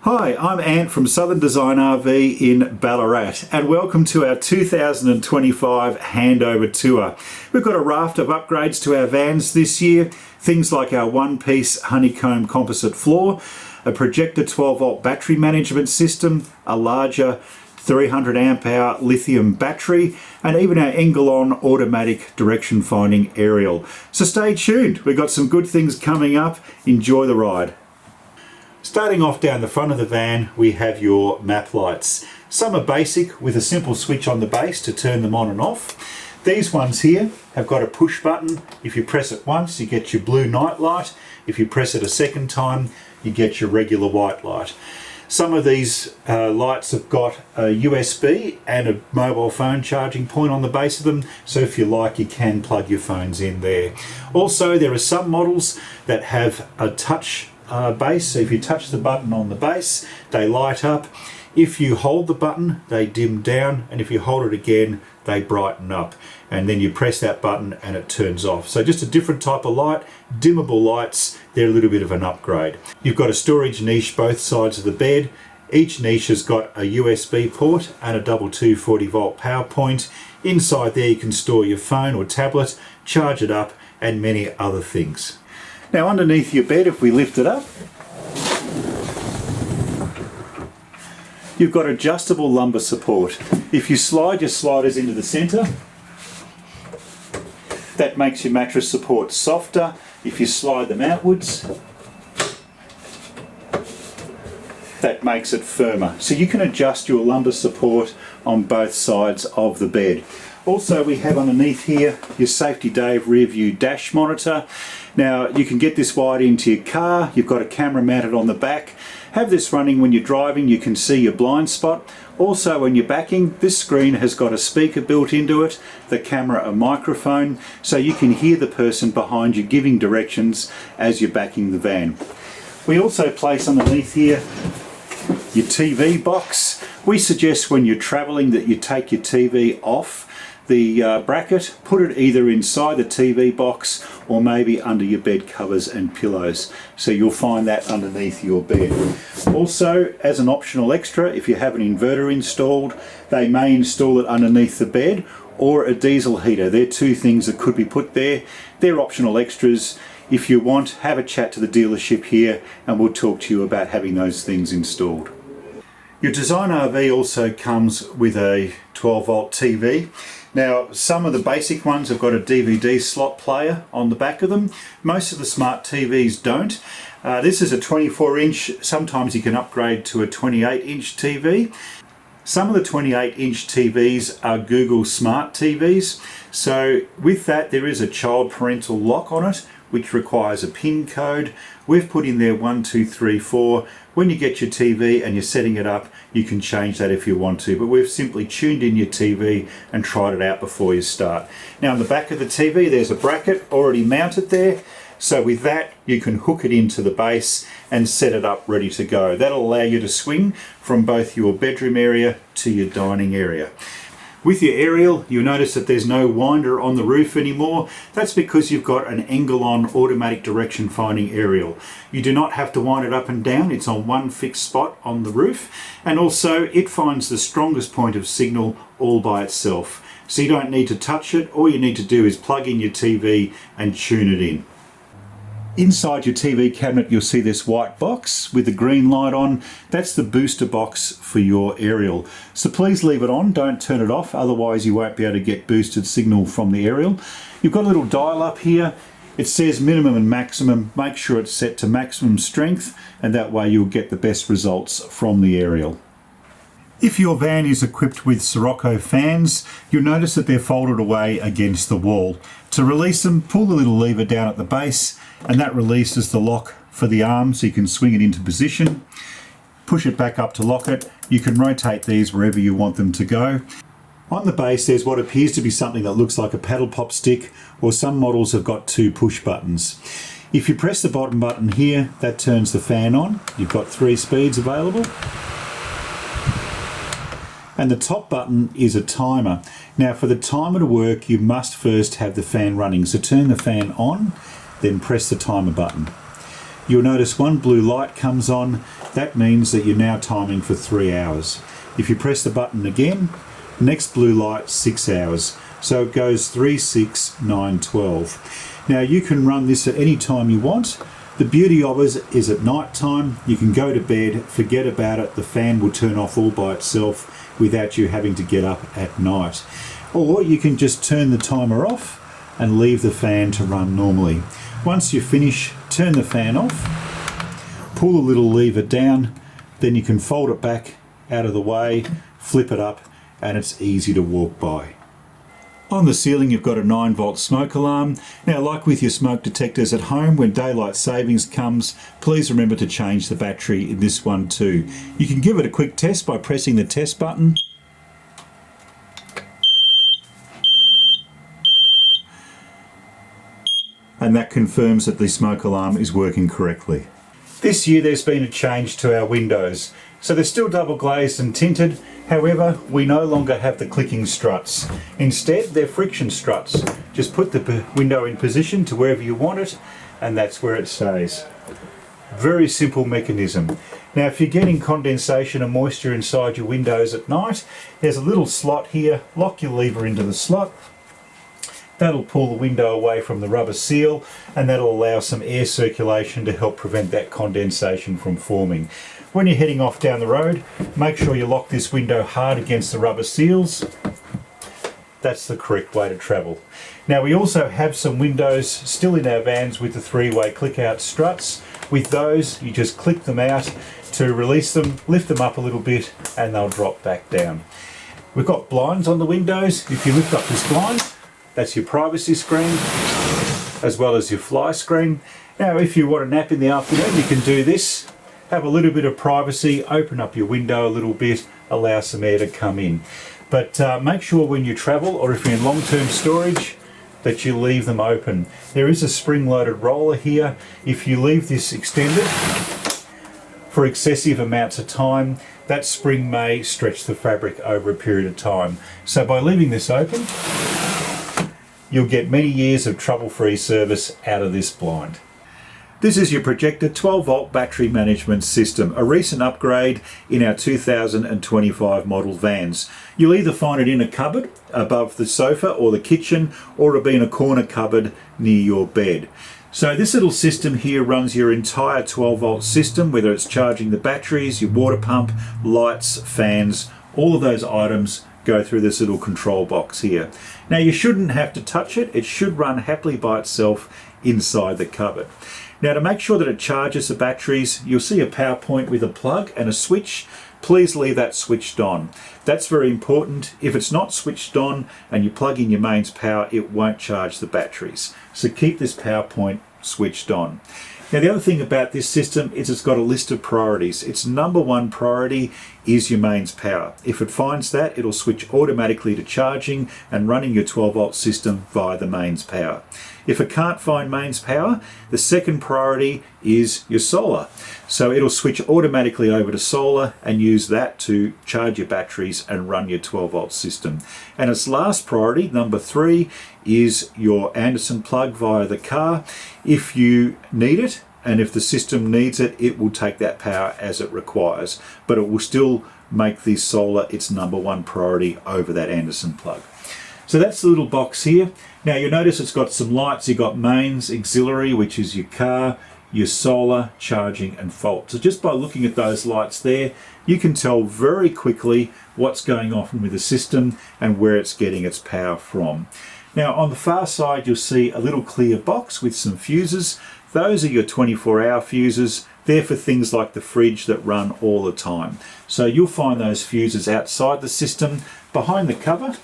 Hi, I'm Ant from Southern Design RV in Ballarat and welcome to our 2025 Handover Tour. We've got a raft of upgrades to our vans this year, things like our one-piece honeycomb composite floor, a Projecta 12-volt battery management system, a larger 300 amp hour lithium battery, and even our Engalon automatic direction finding aerial. So stay tuned, we've got some good things coming up. Enjoy the ride. Starting off down the front of the van, we have your map lights. Some are basic with a simple switch on the base to turn them on and off. These ones here have got a push button. If you press it once, you get your blue night light. If you press it a second time, you get your regular white light. Some of these lights have got a USB and a mobile phone charging point on the base of them, so if you like, you can plug your phones in there. Also, there are some models that have a touch base, so if you touch the button on the base, they light up. If you hold the button, they dim down, and if you hold it again, they brighten up. And then you press that button and it turns off. So just a different type of light, dimmable lights, they're a little bit of an upgrade. You've got a storage niche both sides of the bed. Each niche has got a USB port and a double 240 volt power point. Inside there you can store your phone or tablet, charge it up, and many other things. Now underneath your bed, if we lift it up, you've got adjustable lumbar support. If you slide your sliders into the centre, that makes your mattress support softer. If you slide them outwards, that makes it firmer. So you can adjust your lumbar support on both sides of the bed. Also, we have underneath here your Safety Dave rear view dash monitor. Now you can get this wired into your car. You've got a camera mounted on the back. Have this running when you're driving, you can see your blind spot. Also when you're backing, this screen has got a speaker built into it, the camera a microphone, so you can hear the person behind you giving directions as you're backing the van. We also place underneath here your TV box. We suggest when you're traveling that you take your TV off the bracket, put it either inside the TV box or maybe under your bed covers and pillows. So you'll find that underneath your bed. Also, as an optional extra, if you have an inverter installed, they may install it underneath the bed, or a diesel heater. They're two things that could be put there. They're optional extras. If you want, have a chat to the dealership here and we'll talk to you about having those things installed. Your Design RV also comes with a 12-volt TV. Now, some of the basic ones have got a DVD slot player on the back of them. Most of the smart TVs don't. This is a 24-inch. Sometimes you can upgrade to a 28-inch TV. Some of the 28-inch TVs are Google Smart TVs. So with that, there is a child parental lock on it, which requires a PIN code. We've put in there 1234. When you get your TV and you're setting it up, you can change that if you want to, but we've simply tuned in your TV and tried it out before you start. Now on the back of the TV, there's a bracket already mounted there. So with that, you can hook it into the base and set it up ready to go. That'll allow you to swing from both your bedroom area to your dining area. With your aerial, you'll notice that there's no winder on the roof anymore. That's because you've got an Engalon automatic direction finding aerial. You do not have to wind it up and down. It's on one fixed spot on the roof. And also it finds the strongest point of signal all by itself. So you don't need to touch it. All you need to do is plug in your TV and tune it in. Inside your TV cabinet, you'll see this white box with the green light on. That's the booster box for your aerial. So please leave it on, don't turn it off, otherwise you won't be able to get boosted signal from the aerial. You've got a little dial up here. It says minimum and maximum. Make sure it's set to maximum strength, and that way you'll get the best results from the aerial. If your van is equipped with Sirocco fans, you'll notice that they're folded away against the wall. To release them, pull the little lever down at the base, and that releases the lock for the arm so you can swing it into position. Push it back up to lock it. You can rotate these wherever you want them to go. On the base there's what appears to be something that looks like a paddle pop stick, or some models have got two push buttons. If you press the bottom button here, that turns the fan on. You've got 3 speeds available. And the top button is a timer. Now for the timer to work, you must first have the fan running. So turn the fan on, then press the timer button. you'll notice one blue light comes on. That means that you're now timing for 3 hours. If you press the button again, next blue light, 6 hours. So it goes 3, 6, 9, 12. Now you can run this at any time you want. The beauty of it is at night time, you can go to bed, forget about it, the fan will turn off all by itself without you having to get up at night. Or you can just turn the timer off and leave the fan to run normally. Once you finish, turn the fan off, pull the little lever down, then you can fold it back out of the way, flip it up, and it's easy to walk by. On the ceiling you've got a 9-volt smoke alarm. Now, like with your smoke detectors at home, when daylight savings comes, please remember to change the battery in this one too. You can give it a quick test by pressing the test button. And that confirms that the smoke alarm is working correctly. This year there's been a change to our windows. So they're still double glazed and tinted, however we no longer have the clicking struts. Instead they're friction struts. Just put the window in position to wherever you want it and that's where it stays. Very simple mechanism. Now if you're getting condensation and moisture inside your windows at night, there's a little slot here. Lock your lever into the slot. That'll pull the window away from the rubber seal and that'll allow some air circulation to help prevent that condensation from forming. When you're heading off down the road, make sure you lock this window hard against the rubber seals. That's the correct way to travel. Now we also have some windows still in our vans with the 3-way click out struts. With those you just click them out to release them, lift them up a little bit and they'll drop back down. We've got blinds on the windows. If you lift up this blind, that's your privacy screen as well as your fly screen. Now if you want a nap in the afternoon you can do this. Have a little bit of privacy, open up your window a little bit, allow some air to come in. But make sure when you travel or if you're in long-term storage that you leave them open. There is a spring-loaded roller here. If you leave this extended for excessive amounts of time, that spring may stretch the fabric over a period of time. So by leaving this open, you'll get many years of trouble-free service out of this blind. This is your Projecta 12-volt battery management system, a recent upgrade in our 2025 model vans. You'll either find it in a cupboard above the sofa or the kitchen, or it'll be in a corner cupboard near your bed. So this little system here runs your entire 12-volt system, whether it's charging the batteries, your water pump, lights, fans, all of those items go through this little control box here. Now you shouldn't have to touch it, it should run happily by itself inside the cupboard. Now to make sure that it charges the batteries, you'll see a power point with a plug and a switch. Please leave that switched on. That's very important. If it's not switched on and you plug in your mains power, it won't charge the batteries. So keep this power point switched on. Now the other thing about this system is it's got a list of priorities. Its number one priority is your mains power. If it finds that, it'll switch automatically to charging and running your 12-volt system via the mains power. If it can't find mains power, the second priority is your solar. So it'll switch automatically over to solar and use that to charge your batteries and run your 12-volt system. And its last priority, number 3, is your Anderson plug via the car. If you need it, and if the system needs it, it will take that power as it requires, but it will still make the solar its number one priority over that Anderson plug. So that's the little box here. Now you'll notice it's got some lights. You've got mains, auxiliary, which is your car, your solar, charging and fault. So just by looking at those lights there, you can tell very quickly what's going on with the system and where it's getting its power from. Now on the far side you'll see a little clear box with some fuses. Those are your 24-hour fuses. They're for things like the fridge that run all the time. So you'll find those fuses outside the system. Behind the cover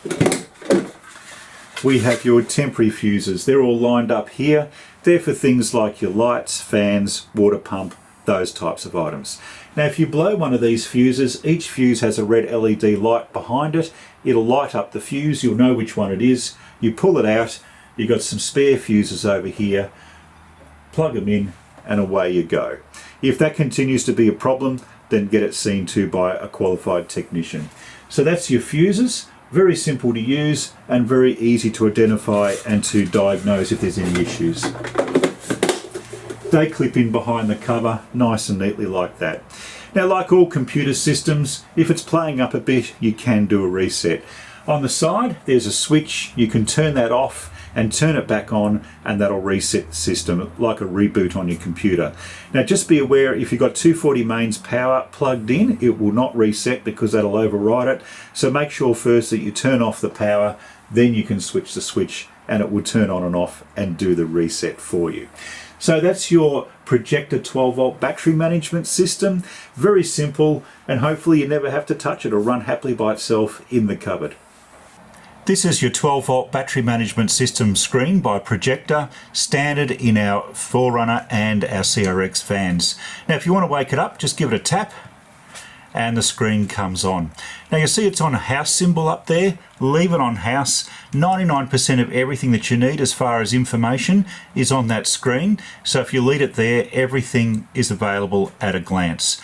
we have your temporary fuses. They're all lined up here. They're for things like your lights, fans, water pump, those types of items. Now if you blow one of these fuses, each fuse has a red LED light behind it. It'll light up the fuse, you'll know which one it is. You pull it out, you've got some spare fuses over here, plug them in and away you go. If that continues to be a problem, then get it seen to by a qualified technician. So that's your fuses. Very simple to use and very easy to identify and to diagnose if there's any issues. The they clip in behind the cover nice and neatly like that. Now, like all computer systems, if it's playing up a bit, you can do a reset. On the side, there's a switch. You can turn that off and turn it back on, and that'll reset the system like a reboot on your computer. Now, just be aware, if you've got 240 mains power plugged in, it will not reset because that'll override it. So make sure first that you turn off the power, then you can switch the switch and it will turn on and off and do the reset for you. So that's your Projecta 12-volt battery management system. Very simple, and hopefully you never have to touch it or run happily by itself in the cupboard. This is your 12-volt battery management system screen by Projecta, standard in our 4Runner and our CRX vans. Now, if you want to wake it up, just give it a tap and the screen comes on. Now, you see it's on a house symbol up there. Leave it on house. 99% of everything that you need as far as information is on that screen. So if you leave it there, everything is available at a glance.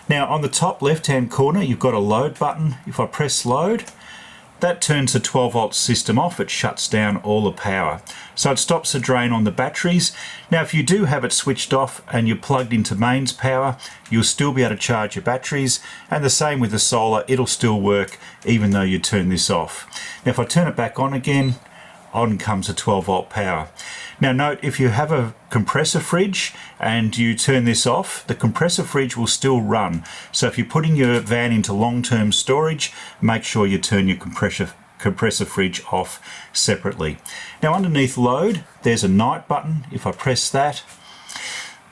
Now, on the top left-hand corner, you've got a load button. If I press load, that turns the 12-volt system off. It shuts down all the power. So it stops the drain on the batteries. Now, if you do have it switched off and you're plugged into mains power, you'll still be able to charge your batteries. And the same with the solar, it'll still work even though you turn this off. Now, if I turn it back on again, on comes the 12-volt power. Now note, if you have a compressor fridge and you turn this off, the compressor fridge will still run. So if you're putting your van into long-term storage, make sure you turn your compressor fridge off separately. Now, underneath load, there's a night button. If I press that,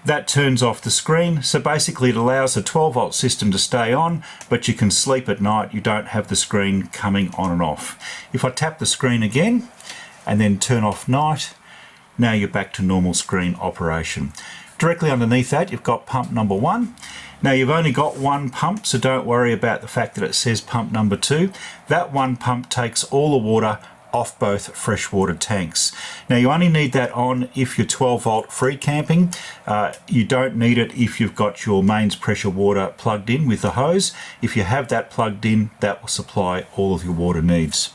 that turns off the screen. So basically it allows the 12-volt system to stay on, but you can sleep at night. You don't have the screen coming on and off. If I tap the screen again and then turn off night, now you're back to normal screen operation. Directly underneath that, you've got pump number 1. Now, you've only got one pump, so don't worry about the fact that it says pump number 2. That one pump takes all the water off both freshwater tanks. Now, you only need that on if you're 12-volt free camping. You don't need it if you've got your mains pressure water plugged in with the hose. If you have that plugged in, that will supply all of your water needs.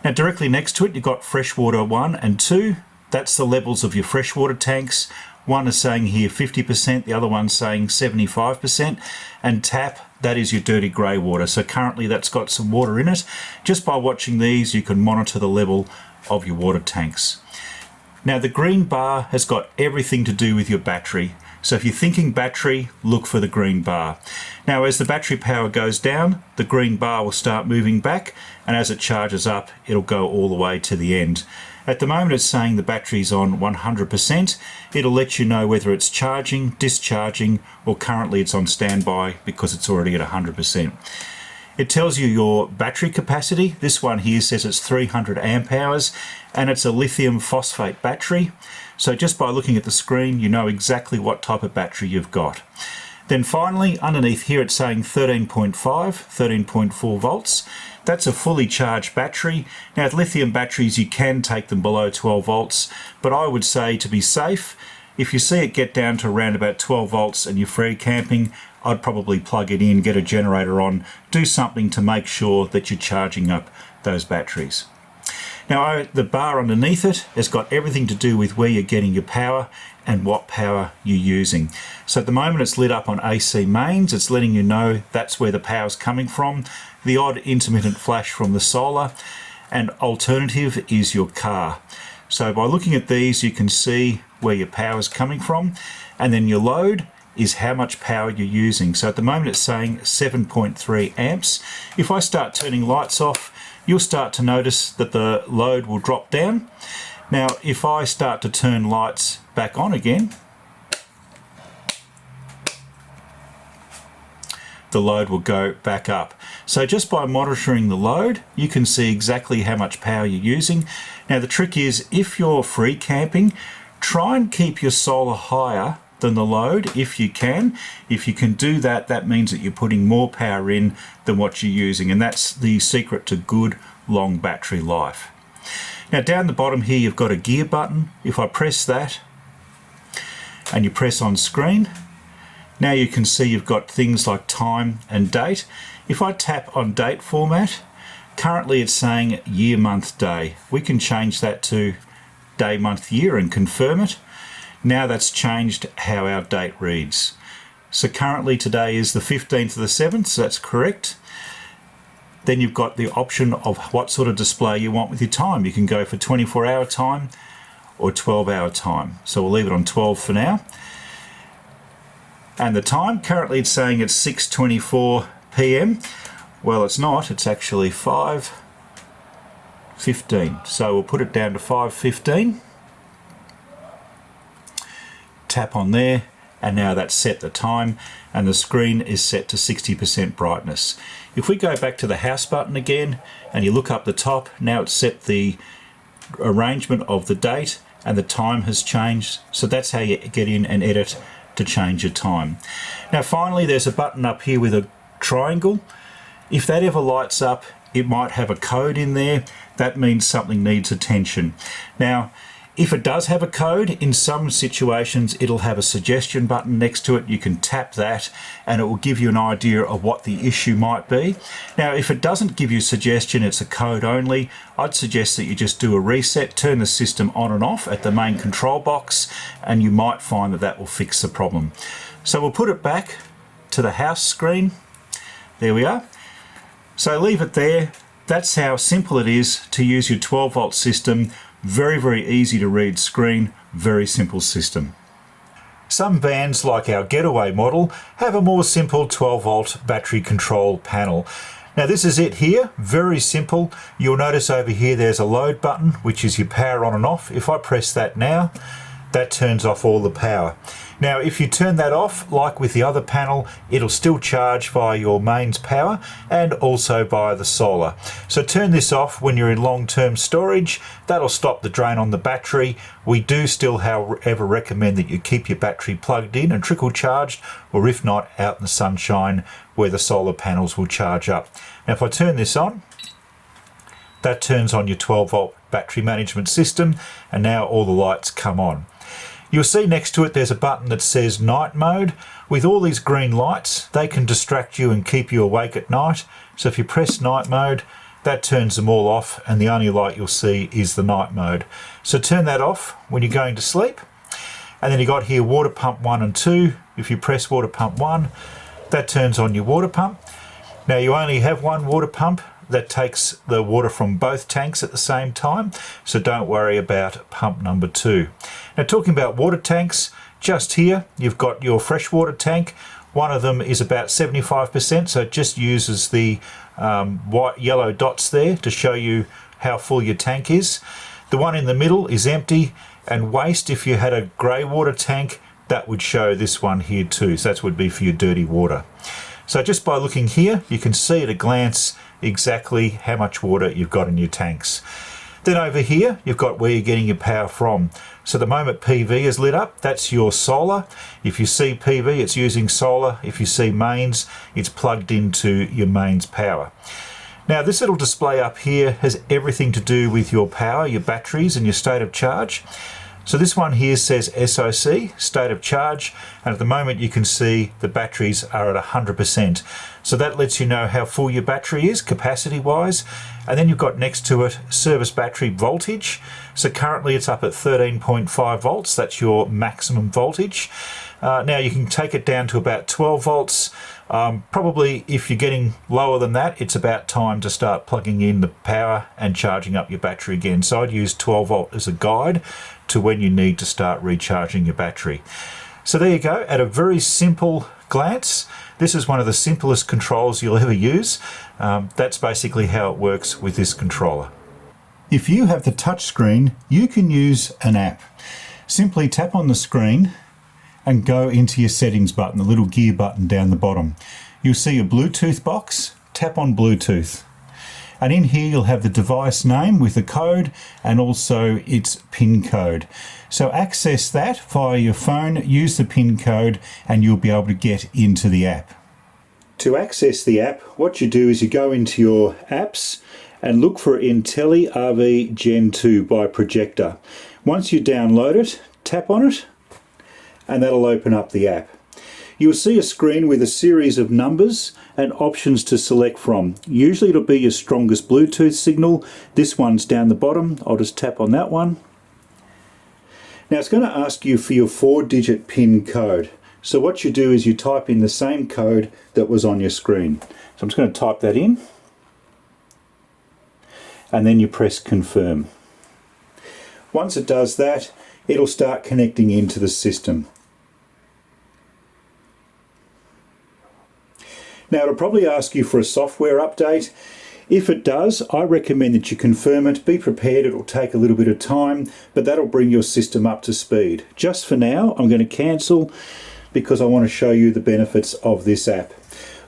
Now, directly next to it, you've got freshwater 1 and 2. That's the levels of your freshwater tanks. One is saying here 50%, the other one's saying 75%. And tap, that is your dirty grey water. So currently that's got some water in it. Just by watching these, you can monitor the level of your water tanks. Now, the green bar has got everything to do with your battery. So if you're thinking battery, look for the green bar. Now, as the battery power goes down, the green bar will start moving back, and as it charges up, it'll go all the way to the end. At the moment, it's saying the battery's on 100%. It'll let you know whether it's charging, discharging, or currently it's on standby because it's already at 100%. It tells you your battery capacity. This one here says it's 300 amp hours, and it's a lithium phosphate battery. So just by looking at the screen, you know exactly what type of battery you've got. Then finally, underneath here, it's saying 13.5, 13.4 volts. That's a fully charged battery. Now, with lithium batteries, you can take them below 12 volts, but I would say, to be safe, if you see it get down to around about 12 volts and you're free camping, I'd probably plug it in, get a generator on, do something to make sure that you're charging up those batteries. Now, the bar underneath it has got everything to do with where you're getting your power and what power you're using. So at the moment it's lit up on AC mains. It's letting you know that's where the power's coming from. The odd intermittent flash from the solar, and alternative is your car. So by looking at these, you can see where your power is coming from, and then your load is how much power you're using. So at the moment it's saying 7.3 amps. If I start turning lights off, you'll start to notice that the load will drop down. Now, if I start to turn lights back on again, the load will go back up. So just by monitoring the load, you can see exactly how much power you're using. Now, the trick is, if you're free camping, try and keep your solar higher than the load if you can. If you can do that, that means that you're putting more power in than what you're using, and that's the secret to good long battery life. Now, down the bottom here, you've got a gear button. If I press that and you press on screen, now you can see you've got things like time and date. If I tap on date format, currently it's saying year, month, day. We can change that to day, month, year and confirm it. Now that's changed how our date reads. So currently today is the 15th of the 7th, so that's correct. Then you've got the option of what sort of display you want with your time. You can go for 24-hour time or 12-hour time. So we'll leave it on 12 for now. And the time, currently it's saying it's 6:24 p.m. Well, it's not, it's actually 5:15. So we'll put it down to 5:15. Tap on there, and now that's set the time, and the screen is set to 60% brightness. If we go back to the house button again, and you look up the top, now it's set the arrangement of the date, and the time has changed. So that's how you get in and edit to change your time. Now finally, there's a button up here with a triangle. If that ever lights up, it might have a code in there. That means something needs attention. Now, if it does have a code, in some situations it'll have a suggestion button next to it. You can tap that and it will give you an idea of what the issue might be. Now if it doesn't give you suggestion, it's a code only, I'd suggest that you just do a reset, turn the system on and off at the main control box, and you might find that that will fix the problem. So we'll put it back to the house screen. There we are. So leave it there. That's how simple it is to use your 12-volt system. Very, very easy to read screen, very simple system. Some vans, like our Getaway model, have a more simple 12-volt battery control panel. Now this is it here, very simple. You'll notice over here there's a load button, which is your power on and off. If I press that now, that turns off all the power. Now if you turn that off, like with the other panel, it'll still charge via your mains power and also via the solar. So turn this off when you're in long-term storage. That'll stop the drain on the battery. We do still, however, recommend that you keep your battery plugged in and trickle charged, or if not, out in the sunshine where the solar panels will charge up. Now if I turn this on, that turns on your 12-volt battery management system, and now all the lights come on. You'll see next to it there's a button that says night mode. With all these green lights, they can distract you and keep you awake at night. So if you press night mode, that turns them all off, and the only light you'll see is the night mode. So turn that off when you're going to sleep. And then you got here water pump 1 and 2. If you press water pump 1, that turns on your water pump. Now you only have one water pump that takes the water from both tanks at the same time, so don't worry about pump number 2. Now talking about water tanks, just here you've got your freshwater tank. One of them is about 75%, so it just uses the yellow dots there to show you how full your tank is. The one in the middle is empty, and waste, if you had a grey water tank, that would show this one here too, so that would be for your dirty water. So just by looking here, you can see at a glance exactly how much water you've got in your tanks. Then over here, you've got where you're getting your power from. So the moment PV is lit up, that's your solar. If you see PV, it's using solar. If you see mains, it's plugged into your mains power. Now this little display up here has everything to do with your power, your batteries and your state of charge. So this one here says SOC, state of charge, and at the moment you can see the batteries are at 100%. So that lets you know how full your battery is, capacity wise. And then you've got next to it service battery voltage. So currently it's up at 13.5 volts, that's your maximum voltage. Now you can take it down to about 12 volts. Probably if you're getting lower than that, it's about time to start plugging in the power and charging up your battery again. So I'd use 12 volt as a guide to when you need to start recharging your battery. So there you go, at a very simple glance, this is one of the simplest controls you'll ever use. That's basically how it works with this controller. If you have the touch screen, you can use an app. Simply tap on the screen and go into your settings button, the little gear button down the bottom. You'll see a Bluetooth box, tap on Bluetooth. And in here you'll have the device name with the code and also its PIN code. So access that via your phone, use the PIN code, and you'll be able to get into the app. To access the app, what you do is you go into your apps and look for Engalon RV Gen 2 by Projecta. Once you download it, tap on it, and that'll open up the app. You'll see a screen with a series of numbers and options to select from. Usually it'll be your strongest Bluetooth signal. This one's down the bottom. I'll just tap on that one. Now it's going to ask you for your 4-digit PIN code. So what you do is you type in the same code that was on your screen. So I'm just going to type that in, and then you press confirm. Once it does that, it'll start connecting into the system. Now it'll probably ask you for a software update. If it does, I recommend that you confirm it. Be prepared, it'll take a little bit of time, but that'll bring your system up to speed. Just for now, I'm going to cancel because I want to show you the benefits of this app.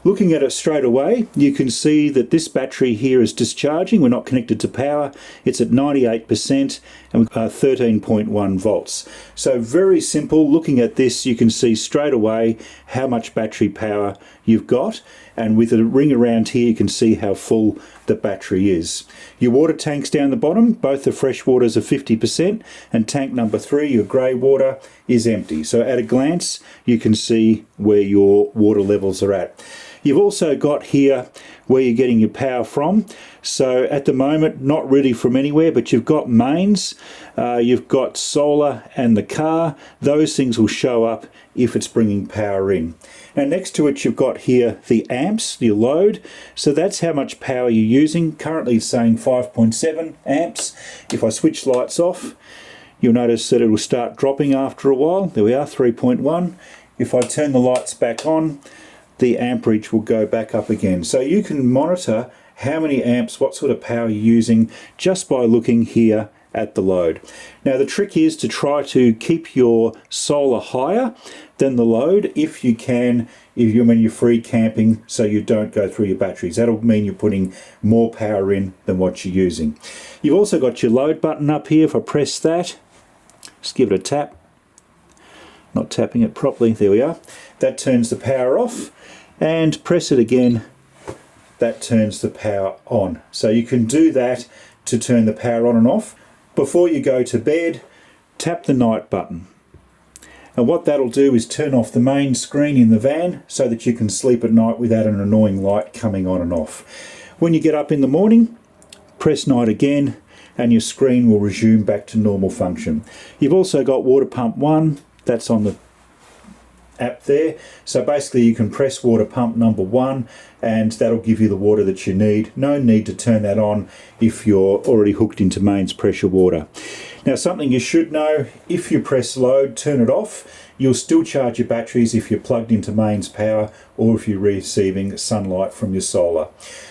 Looking at it straight away, you can see that this battery here is discharging. We're not connected to power. It's at 98% and we've got 13.1 volts. So very simple. Looking at this, you can see straight away how much battery power you've got. And with the ring around here, you can see how full the battery is. Your water tanks down the bottom, both the fresh waters are 50%, and tank number 3, your grey water, is empty. So at a glance, you can see where your water levels are at. You've also got here where you're getting your power from. So at the moment, not really from anywhere, but you've got mains, you've got solar and the car. Those things will show up if it's bringing power in. Now next to it, you've got here the amps, your load. So that's how much power you're using. Currently it's saying 5.7 amps. If I switch lights off, you'll notice that it will start dropping after a while. There we are, 3.1. If I turn the lights back on, the amperage will go back up again. So you can monitor how many amps, what sort of power you're using just by looking here at the load. Now the trick is to try to keep your solar higher than the load if you can, when you're free camping, so you don't go through your batteries. That'll mean you're putting more power in than what you're using. You've also got your load button up here. If I press that, just give it a tap. Not tapping it properly, there we are. That turns the power off, and press it again, that turns the power on. So you can do that to turn the power on and off. Before you go to bed, tap the night button. And what that'll do is turn off the main screen in the van so that you can sleep at night without an annoying light coming on and off. When you get up in the morning, press night again and your screen will resume back to normal function. You've also got water pump 1, that's on the app there. So basically you can press water pump number 1 and that'll give you the water that you need. No need to turn that on if you're already hooked into mains pressure water. Now something you should know, if you press load, turn it off, you'll still charge your batteries if you're plugged into mains power or if you're receiving sunlight from your solar.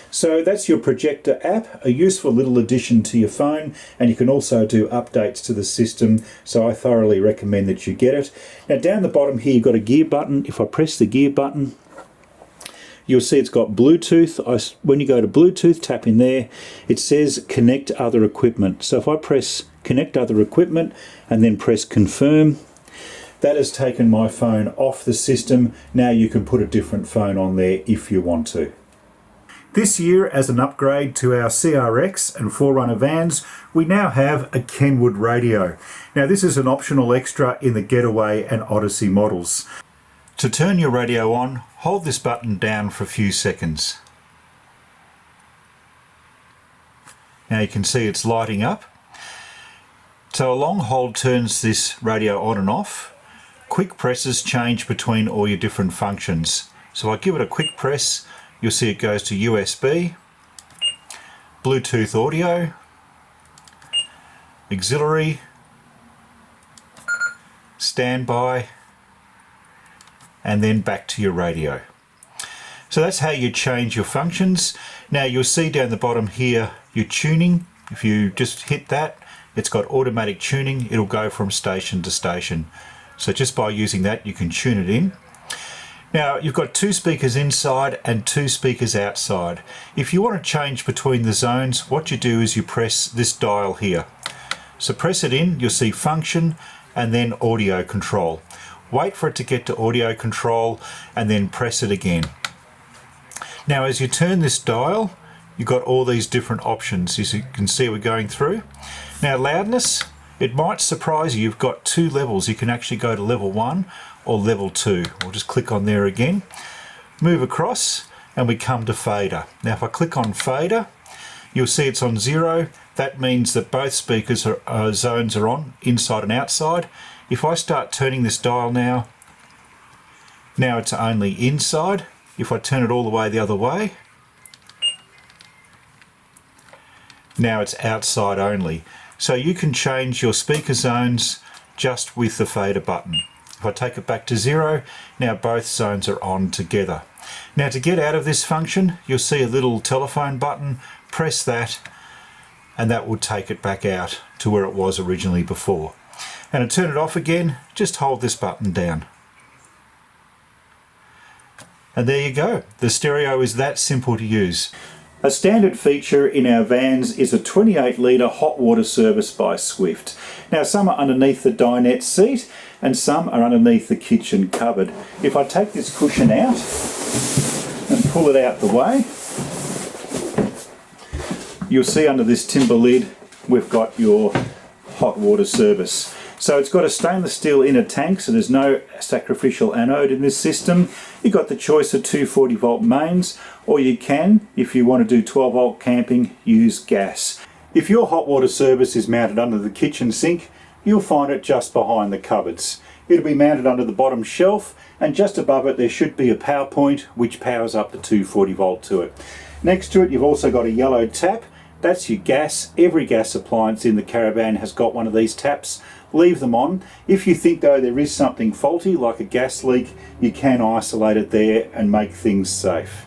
So that's your Projecta app, a useful little addition to your phone, and you can also do updates to the system, so I thoroughly recommend that you get it. Now down the bottom here you've got a gear button. If I press the gear button, you'll see it's got Bluetooth. When you go to Bluetooth, tap in there, it says connect other equipment. So if I press connect other equipment and then press confirm, that has taken my phone off the system. Now you can put a different phone on there if you want to. This year, as an upgrade to our CRX and 4Runner vans, we now have a Kenwood radio. Now this is an optional extra in the Getaway and Odyssey models. To turn your radio on, hold this button down for a few seconds. Now you can see it's lighting up. So a long hold turns this radio on and off. Quick presses change between all your different functions. So I give it a quick press, you'll see it goes to USB, Bluetooth audio, auxiliary, standby, and then back to your radio. So that's how you change your functions. Now you'll see down the bottom here your tuning. If you just hit that, it's got automatic tuning. It'll go from station to station. So just by using that you can tune it in. Now you've got 2 speakers inside and 2 speakers outside. If you want to change between the zones, what you do is you press this dial here. So press it in, you'll see function and then audio control. Wait for it to get to audio control and then press it again. Now as you turn this dial, you've got all these different options as you can see we're going through. Now loudness, it might surprise you, you've got 2 levels. You can actually go to level 1 or level 2. We'll just click on there again, move across and we come to fader. Now if I click on fader, you'll see it's on 0. That means that both speakers zones are on, inside and outside. If I start turning this dial now it's only inside. If I turn it all the way the other way, now it's outside only. So you can change your speaker zones just with the fader button. If I take it back to 0, now both zones are on together. Now to get out of this function, you'll see a little telephone button. Press that and that will take it back out to where it was originally before. And to turn it off again, just hold this button down. And there you go. The stereo is that simple to use. A standard feature in our vans is a 28 litre hot water service by Swift. Now some are underneath the dinette seat and some are underneath the kitchen cupboard. If I take this cushion out and pull it out the way, you'll see under this timber lid we've got your hot water service. So it's got a stainless steel inner tank, so there's no sacrificial anode in this system. You've got the choice of 240 volt mains, or you can, if you want to do 12 volt camping, use gas. If your hot water service is mounted under the kitchen sink, you'll find it just behind the cupboards. It'll be mounted under the bottom shelf, and just above it there should be a power point which powers up the 240 volt to it. Next to it you've also got a yellow tap. That's your gas. Every gas appliance in the caravan has got one of these taps. Leave them on. If you think though there is something faulty like a gas leak, you can isolate it there and make things safe.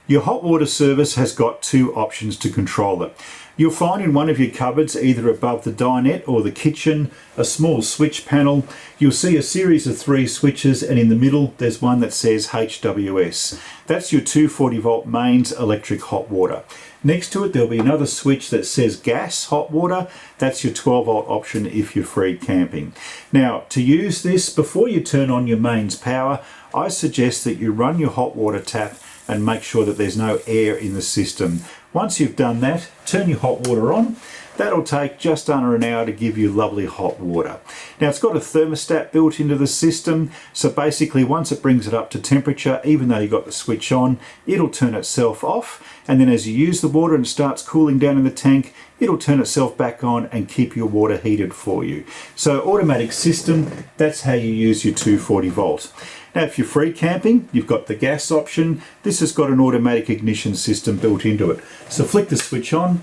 Your hot water service has got two options to control it. You'll find in one of your cupboards, either above the dinette or the kitchen, a small switch panel. You'll see a series of 3 switches, and in the middle there's one that says HWS. That's your 240 volt mains electric hot water. Next to it there'll be another switch that says gas hot water. That's your 12 volt option if you're free camping. Now to use this, before you turn on your mains power, I suggest that you run your hot water tap and make sure that there's no air in the system. Once you've done that, turn your hot water on. That'll take just under an hour to give you lovely hot water. Now it's got a thermostat built into the system, so basically once it brings it up to temperature, even though you've got the switch on, it'll turn itself off, and then as you use the water and it starts cooling down in the tank, it'll turn itself back on and keep your water heated for you. So automatic system, that's how you use your 240 volt. Now if you're free camping, you've got the gas option. This has got an automatic ignition system built into it. So flick the switch on,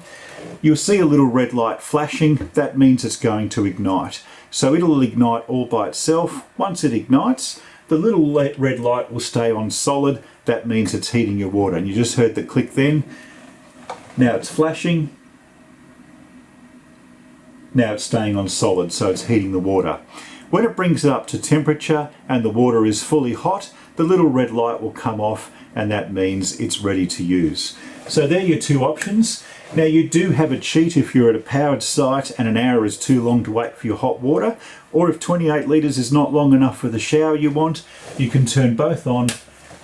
you'll see a little red light flashing. That means it's going to ignite. So it'll ignite all by itself. Once it ignites, the little red light will stay on solid. That means it's heating your water. And you just heard the click then. Now it's flashing. Now it's staying on solid, so it's heating the water. When it brings it up to temperature and the water is fully hot, the little red light will come off, and that means it's ready to use. So there are your two options. Now you do have a cheat if you're at a powered site and an hour is too long to wait for your hot water, or if 28 litres is not long enough for the shower you want, you can turn both on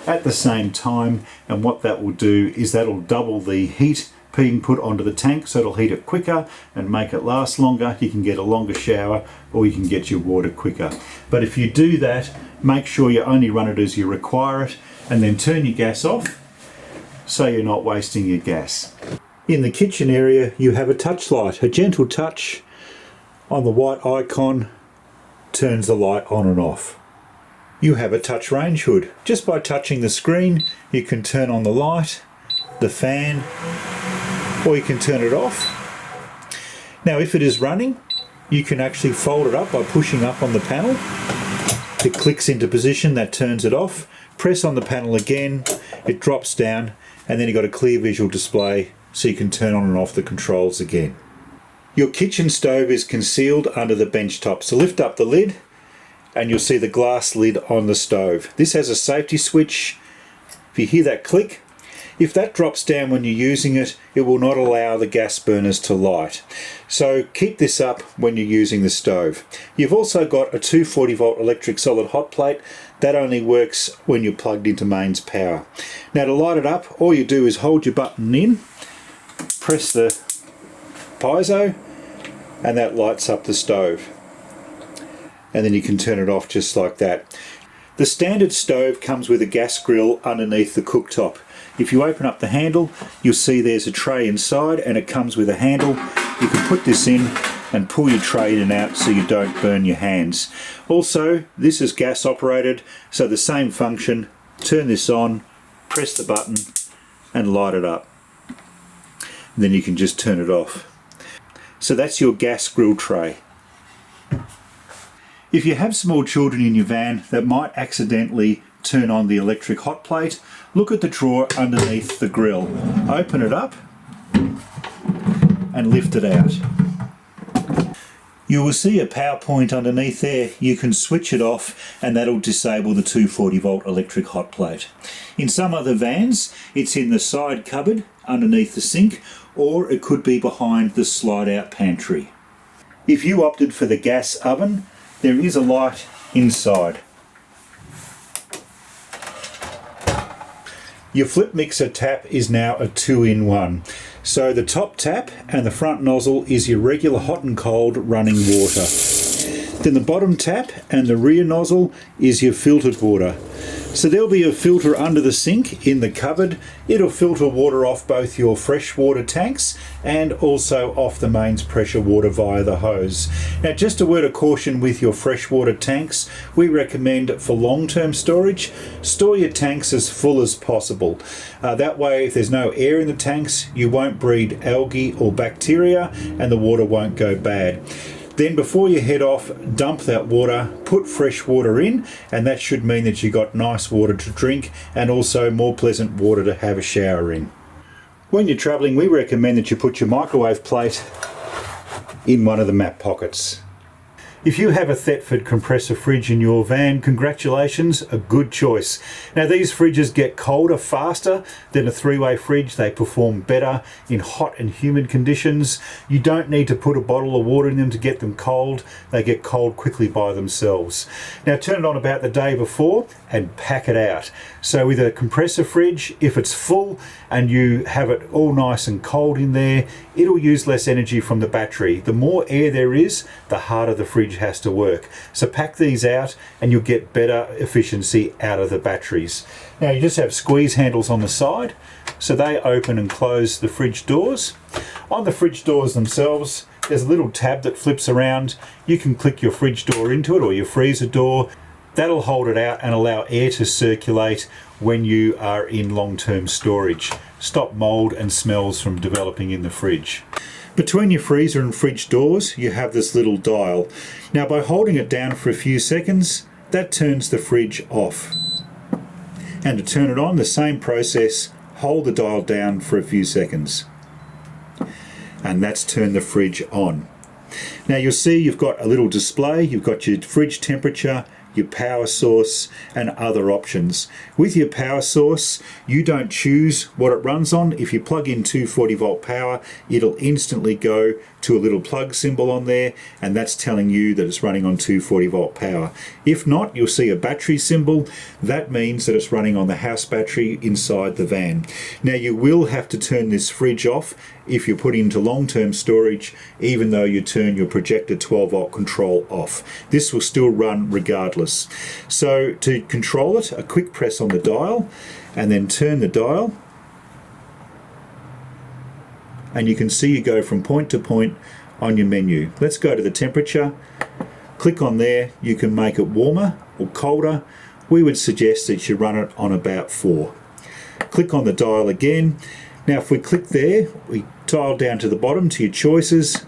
at the same time, and what that will do is that'll double the heat being put onto the tank, so it'll heat it quicker and make it last longer. You can get a longer shower, or you can get your water quicker. But if you do that, make sure you only run it as you require it, and then turn your gas off so you're not wasting your gas. In the kitchen area you have a touch light. A gentle touch on the white icon turns the light on and off. You have a touch range hood. Just by touching the screen you can turn on the light, the fan, or you can turn it off. Now if it is running, you can actually fold it up by pushing up on the panel. It clicks into position, that turns it off. Press on the panel again, it drops down, and then you've got a clear visual display so you can turn on and off the controls again. Your kitchen stove is concealed under the bench top, so lift up the lid and you'll see the glass lid on the stove. This has a safety switch. If you hear that click, if that drops down when you're using it, it will not allow the gas burners to light. So keep this up when you're using the stove. You've also got a 240 volt electric solid hot plate. That only works when you're plugged into mains power. Now to light it up, all you do is hold your button in, press the piezo, and that lights up the stove. And then you can turn it off just like that. The standard stove comes with a gas grill underneath the cooktop. If you open up the handle, you'll see there's a tray inside and it comes with a handle. You can put this in and pull your tray in and out so you don't burn your hands. Also, this is gas operated, so the same function. Turn this on, press the button and light it up. Then you can just turn it off. So that's your gas grill tray. If you have small children in your van that might accidentally turn on the electric hot plate, look at the drawer underneath the grill. Open it up and lift it out. You will see a power point underneath there. You can switch it off and that'll disable the 240 volt electric hot plate. In some other vans, it's in the side cupboard underneath the sink, or it could be behind the slide out pantry. If you opted for the gas oven, there is a light inside. Your flip mixer tap is now a 2-in-1. So the top tap and the front nozzle is your regular hot and cold running water. Then the bottom tap and the rear nozzle is your filtered water. So there'll be a filter under the sink in the cupboard. It'll filter water off both your freshwater tanks and also off the mains pressure water via the hose. Now, just a word of caution with your freshwater tanks. We recommend for long-term storage, store your tanks as full as possible. That way, if there's no air in the tanks, you won't breed algae or bacteria and the water won't go bad. Then before you head off, dump that water, put fresh water in, and that should mean that you got nice water to drink and also more pleasant water to have a shower in. When you're travelling, we recommend that you put your microwave plate in one of the map pockets. If you have a Thetford compressor fridge in your van, congratulations, a good choice. Now, these fridges get colder faster than a three-way fridge. They perform better in hot and humid conditions. You don't need to put a bottle of water in them to get them cold. They get cold quickly by themselves. Now, turn it on about the day before and pack it out. So with a compressor fridge, if it's full and you have it all nice and cold in there, it'll use less energy from the battery. The more air there is, the harder the fridge has to work. So pack these out and you'll get better efficiency out of the batteries. Now, you just have squeeze handles on the side, so they open and close the fridge doors. On the fridge doors themselves, there's a little tab that flips around. You can click your fridge door into it or your freezer door. That'll hold it out and allow air to circulate when you are in long-term storage. Stop mold and smells from developing in the fridge. Between your freezer and fridge doors, you have this little dial. Now, by holding it down for a few seconds, that turns the fridge off. And to turn it on, the same process, hold the dial down for a few seconds. And that's turned the fridge on. Now, you'll see you've got a little display. You've got your fridge temperature, your power source and other options. With your power source, you don't choose what it runs on. If you plug in 240 volt power, it'll instantly go to a little plug symbol on there, and that's telling you that it's running on 240 volt power. If not, you'll see a battery symbol. That means that it's running on the house battery inside the van. Now, you will have to turn this fridge off if you put into long-term storage, even though you turn your Projecta 12 volt control off. This will still run regardless. So to control it, a quick press on the dial and then turn the dial, and you can see you go from point to point on your menu. Let's go to the temperature. Click on there. You can make it warmer or colder. We would suggest that you run it on about 4. Click on the dial again. Now, if we click there, we dial down to the bottom to your choices.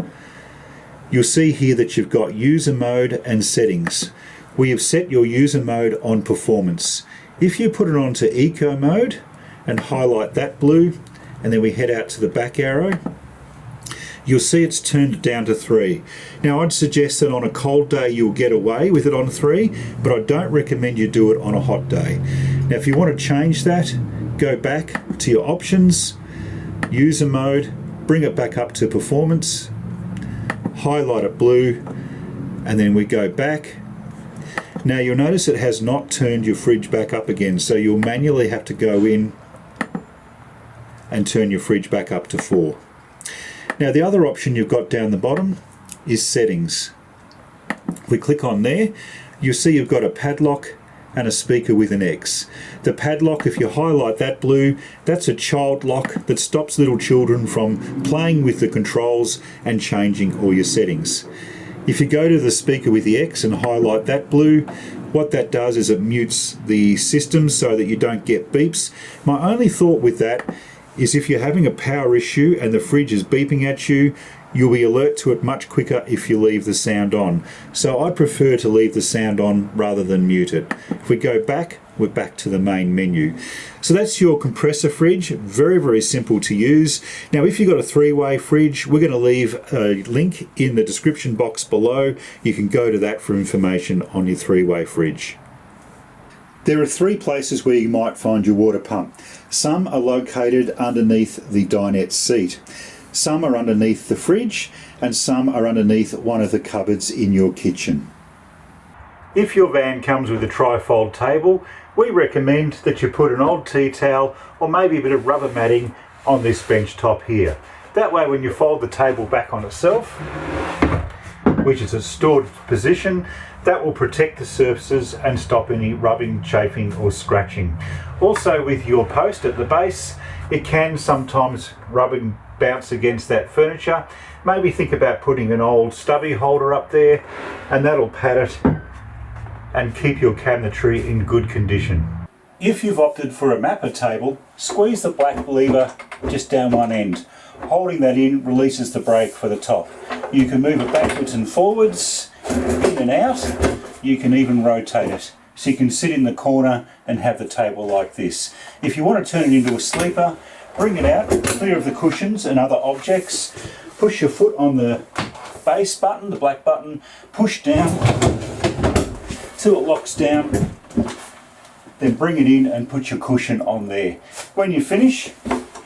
You'll see here that you've got user mode and settings. We have set your user mode on performance. If you put it onto eco mode and highlight that blue, and then we head out to the back arrow, you'll see it's turned down to 3. Now, I'd suggest that on a cold day you'll get away with it on 3, but I don't recommend you do it on a hot day. Now, if you want to change that, go back to your options, user mode, bring it back up to performance, highlight it blue, and then we go back. Now, you'll notice it has not turned your fridge back up again, so you'll manually have to go in and turn your fridge back up to 4. Now, the other option you've got down the bottom is settings. We click on there, you'll see you've got a padlock and a speaker with an X. The padlock, if you highlight that blue, that's a child lock that stops little children from playing with the controls and changing all your settings. If you go to the speaker with the X and highlight that blue, what that does is it mutes the system so that you don't get beeps. My only thought with that is if you're having a power issue and the fridge is beeping at you, you'll be alert to it much quicker if you leave the sound on. So I prefer to leave the sound on rather than mute it. If we go back, we're back to the main menu. So that's your compressor fridge, very, very simple to use. Now, if you've got a three-way fridge, we're going to leave a link in the description box below. You can go to that for information on your three-way fridge. There are three places where you might find your water pump. Some are located underneath the dinette seat. Some are underneath the fridge, and some are underneath one of the cupboards in your kitchen. If your van comes with a trifold table, we recommend that you put an old tea towel or maybe a bit of rubber matting on this bench top here. That way when you fold the table back on itself, which is a stored position, that will protect the surfaces and stop any rubbing, chafing or scratching. Also with your post at the base, it can sometimes rub and bounce against that furniture. Maybe think about putting an old stubby holder up there, and that'll pad it and keep your cabinetry in good condition. If you've opted for a mapper table, squeeze the black lever just down one end. Holding that in releases the brake for the top. You can move it backwards and forwards, in and out. You can even rotate it. So you can sit in the corner and have the table like this. If you want to turn it into a sleeper, bring it out, clear of the cushions and other objects. Push your foot on the base button, the black button, push down till it locks down. Then bring it in and put your cushion on there. When you finish,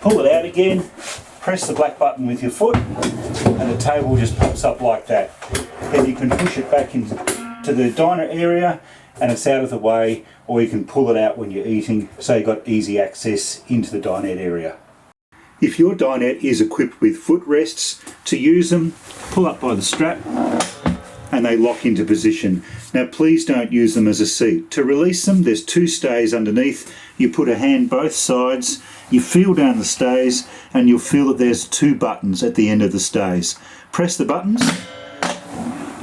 pull it out again, press the black button with your foot, and the table just pops up like that. Then you can push it back into the diner area and it's out of the way, or you can pull it out when you're eating, so you've got easy access into the dinette area. If your dinette is equipped with footrests, to use them, pull up by the strap and they lock into position. Now please don't use them as a seat. To release them, there's two stays underneath. You put a hand both sides, you feel down the stays, and you'll feel that there's two buttons at the end of the stays. Press the buttons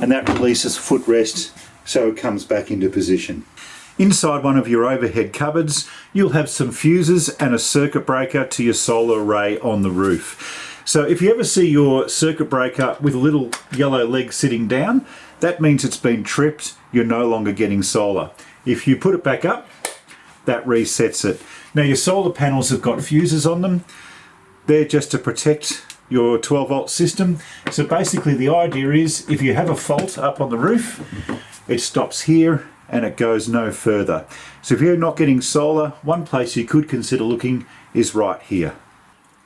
and that releases footrest so it comes back into position. Inside one of your overhead cupboards, you'll have some fuses and a circuit breaker to your solar array on the roof. So if you ever see your circuit breaker with a little yellow leg sitting down, that means it's been tripped, you're no longer getting solar. If you put it back up, that resets it. Now your solar panels have got fuses on them. They're just to protect your 12-volt system. So basically the idea is if you have a fault up on the roof, it stops here and it goes no further. So if you're not getting solar, one place you could consider looking is right here.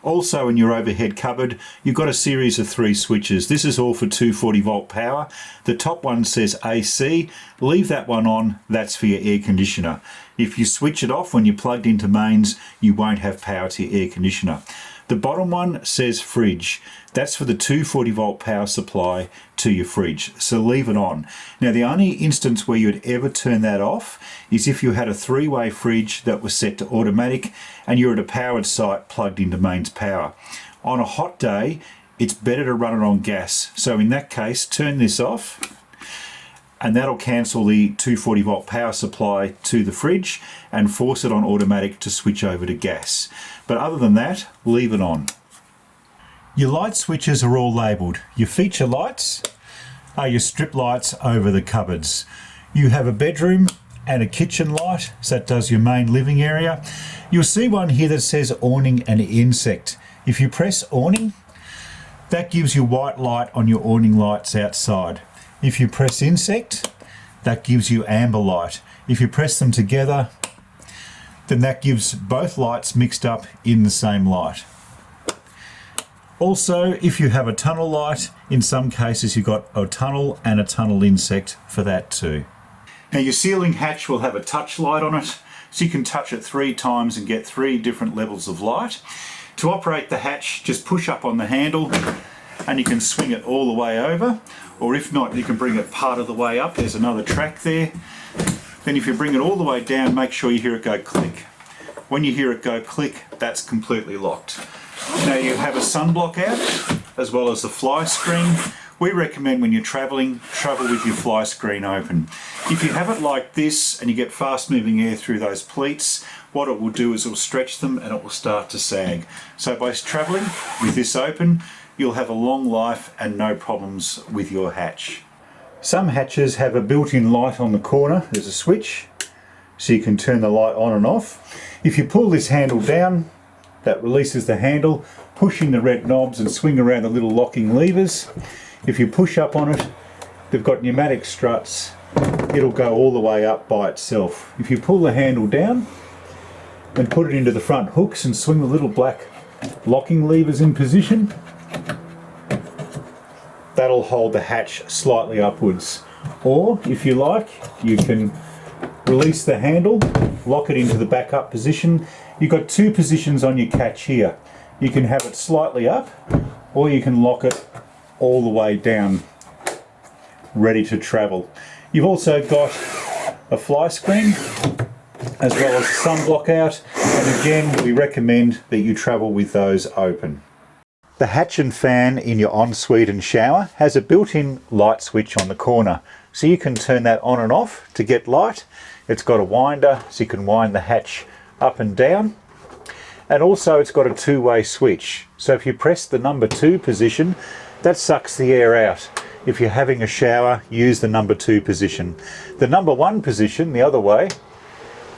Also in your overhead cupboard, you've got a series of 3 switches. This is all for 240-volt power. The top one says AC. Leave that one on, that's for your air conditioner. If you switch it off when you're plugged into mains, you won't have power to your air conditioner. The bottom one says fridge. That's for the 240-volt power supply to your fridge, so leave it on. Now the only instance where you'd ever turn that off is if you had a 3-way fridge that was set to automatic and you're at a powered site plugged into mains power. On a hot day, it's better to run it on gas. So in that case, turn this off and that'll cancel the 240-volt power supply to the fridge and force it on automatic to switch over to gas. But other than that, leave it on. Your light switches are all labelled. Your feature lights are your strip lights over the cupboards. You have a bedroom and a kitchen light, so that does your main living area. You'll see one here that says awning and insect. If you press awning, that gives you white light on your awning lights outside. If you press insect, that gives you amber light. If you press them together, then that gives both lights mixed up in the same light. Also, if you have a tunnel light, in some cases you've got a tunnel and a tunnel insect for that too. Now your ceiling hatch will have a touch light on it, so you can touch it 3 times and get 3 different levels of light. To operate the hatch, just push up on the handle and you can swing it all the way over, or if not, you can bring it part of the way up. There's another track there. Then if you bring it all the way down, make sure you hear it go click. When you hear it go click, that's completely locked. Now you have a sunblock out, as well as the fly screen. We recommend when you're travelling, travel with your fly screen open. If you have it like this and you get fast moving air through those pleats, what it will do is it will stretch them and it will start to sag. So by travelling with this open, you'll have a long life and no problems with your hatch. Some hatches have a built-in light on the corner. There's a switch, so you can turn the light on and off. If you pull this handle down, that releases the handle, pushing the red knobs and swing around the little locking levers. If you push up on it, they've got pneumatic struts. It'll go all the way up by itself. If you pull the handle down and put it into the front hooks and swing the little black locking levers in position, that'll hold the hatch slightly upwards. Or if you like, you can release the handle, lock it into the backup position. You've got two positions on your catch here. You can have it slightly up, or you can lock it all the way down, ready to travel. You've also got a fly screen, as well as a sunblock out, and again, we recommend that you travel with those open. The hatch and fan in your ensuite and shower has a built-in light switch on the corner, so you can turn that on and off to get light. It's got a winder, so you can wind the hatch up and down, and also it's got a two-way switch, so if you press the number 2 position, that sucks the air out. If you're having a shower, use the number 2 position. The number 1 position, the other way,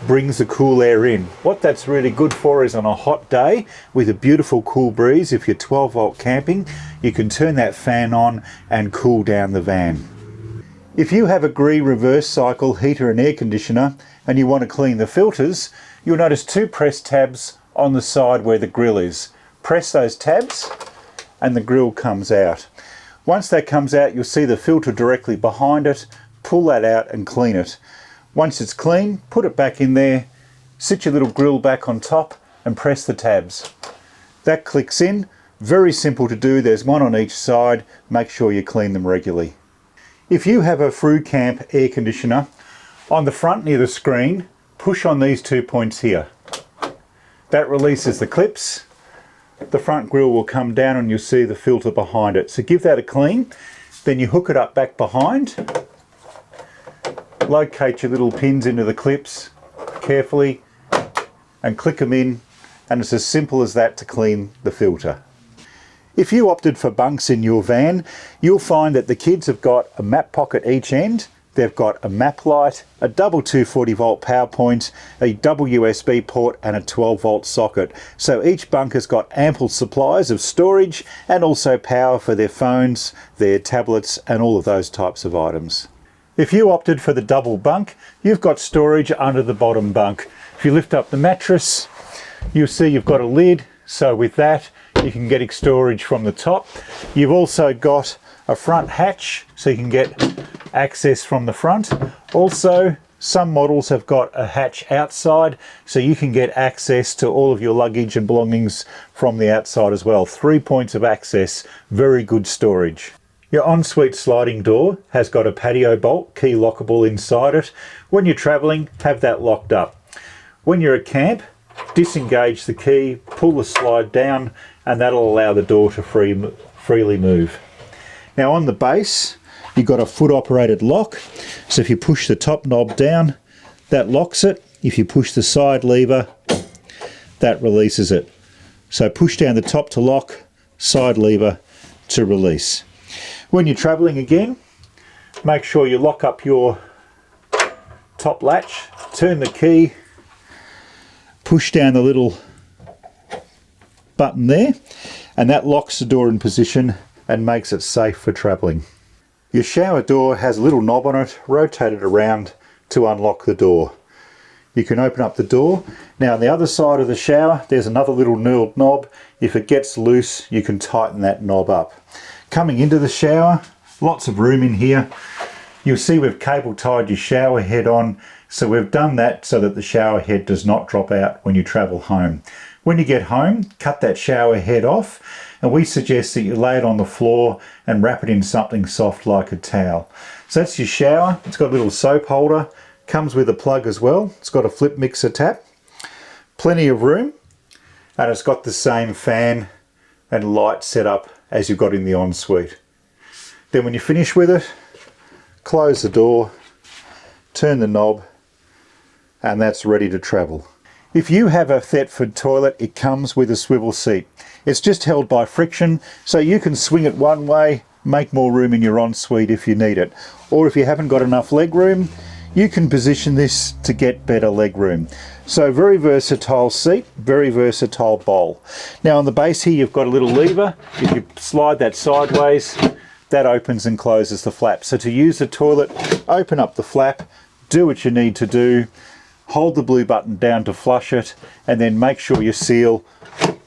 brings the cool air in. What that's really good for is on a hot day with a beautiful cool breeze, if you're 12 volt camping, you can turn that fan on and cool down the van. If you have a Gree reverse cycle heater and air conditioner and you want to clean the filters, you'll notice 2 press tabs on the side where the grill is. Press those tabs and the grill comes out. Once that comes out, you'll see the filter directly behind it. Pull that out and clean it. Once it's clean, put it back in there, sit your little grill back on top and press the tabs. That clicks in. Very simple to do. There's one on each side. Make sure you clean them regularly. If you have a Fru Camp air conditioner, on the front near the screen, push on these 2 points here. That releases the clips. The front grill will come down and you'll see the filter behind it. So give that a clean. Then you hook it up back behind. Locate your little pins into the clips carefully and click them in, and it's as simple as that to clean the filter. If you opted for bunks in your van, you'll find that the kids have got a map pocket each end. They've got a map light, a double 240 volt power point, a double USB port and a 12 volt socket. So each bunk has got ample supplies of storage and also power for their phones, their tablets and all of those types of items. If you opted for the double bunk, you've got storage under the bottom bunk. If you lift up the mattress, you'll see you've got a lid. So with that, you can get storage from the top. You've also got a front hatch, so you can get access from the front. Also, some models have got a hatch outside, so you can get access to all of your luggage and belongings from the outside as well. 3 points of access, very good storage. Your ensuite sliding door has got a patio bolt, key lockable inside it. When you're travelling, have that locked up. When you're at camp, disengage the key, pull the slide down, and that'll allow the door to freely move. Now on the base, you've got a foot operated lock. So if you push the top knob down, that locks it. If you push the side lever, that releases it. So push down the top to lock, side lever to release. When you're travelling again, make sure you lock up your top latch, turn the key, push down the little button there, and that locks the door in position and makes it safe for travelling. Your shower door has a little knob on it, rotate it around to unlock the door. You can open up the door. Now on the other side of the shower, there's another little knurled knob. If it gets loose, you can tighten that knob up. Coming into the shower, lots of room in here. You'll see we've cable tied your shower head on, so we've done that so that the shower head does not drop out when you travel home. When you get home, cut that shower head off, and we suggest that you lay it on the floor and wrap it in something soft like a towel. So that's your shower. It's got a little soap holder, Comes with a plug as well. It's got a flip mixer tap, plenty of room, and it's got the same fan and light setup as you've got in the ensuite. Then when you finish with it, close the door, turn the knob, and that's ready to travel. If you have a Thetford toilet, it comes with a swivel seat. It's just held by friction, so you can swing it one way, make more room in your ensuite if you need it. Or if you haven't got enough leg room, you can position this to get better leg room. So very versatile seat, very versatile bowl. Now on the base here you've got a little lever. If you slide that sideways, that opens and closes the flap. So to use the toilet, open up the flap, do what you need to do, hold the blue button down to flush it, and then make sure you seal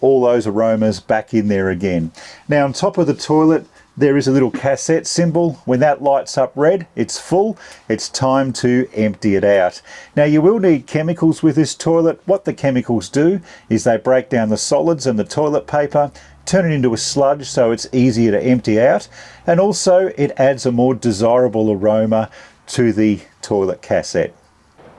all those aromas back in there again. Now on top of the toilet, there is a little cassette symbol. When that lights up red, it's full. It's time to empty it out. Now you will need chemicals with this toilet. What the chemicals do is they break down the solids and the toilet paper, turn it into a sludge so it's easier to empty out, and also it adds a more desirable aroma to the toilet cassette.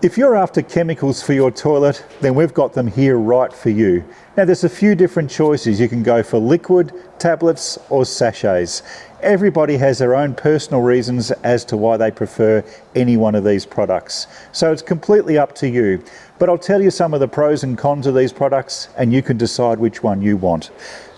If you're after chemicals for your toilet, then we've got them here right for you. Now there's a few different choices. You can go for liquid, tablets or sachets. Everybody has their own personal reasons as to why they prefer any one of these products. So it's completely up to you. But I'll tell you some of the pros and cons of these products and you can decide which one you want.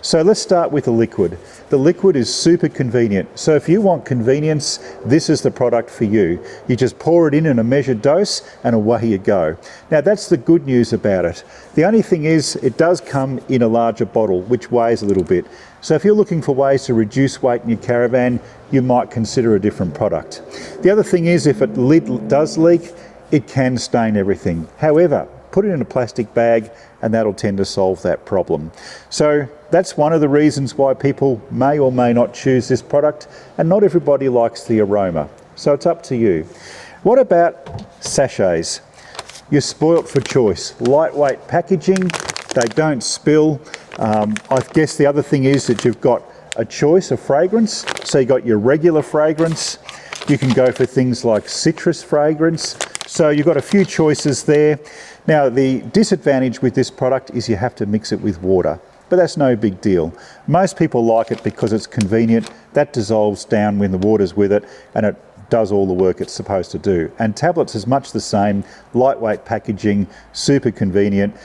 So let's start with the liquid. The liquid is super convenient. So if you want convenience, this is the product for you. You just pour it in a measured dose and away you go. Now that's the good news about it. The only thing is it does come in a larger bottle, which weighs a little bit. So if you're looking for ways to reduce weight in your caravan, you might consider a different product. The other thing is if it lid does leak, it can stain everything. However, put it in a plastic bag and that'll tend to solve that problem. So that's one of the reasons why people may or may not choose this product, and not everybody likes the aroma. So it's up to you. What about sachets? You're spoilt for choice. Lightweight packaging, they don't spill. I guess the other thing is that you've got a choice of fragrance. So you've got your regular fragrance. You can go for things like citrus fragrance. So you've got a few choices there. Now the disadvantage with this product is you have to mix it with water, but that's no big deal. Most people like it because it's convenient. That dissolves down when the water's with it and it does all the work it's supposed to do. And tablets is much the same, lightweight packaging, super convenient.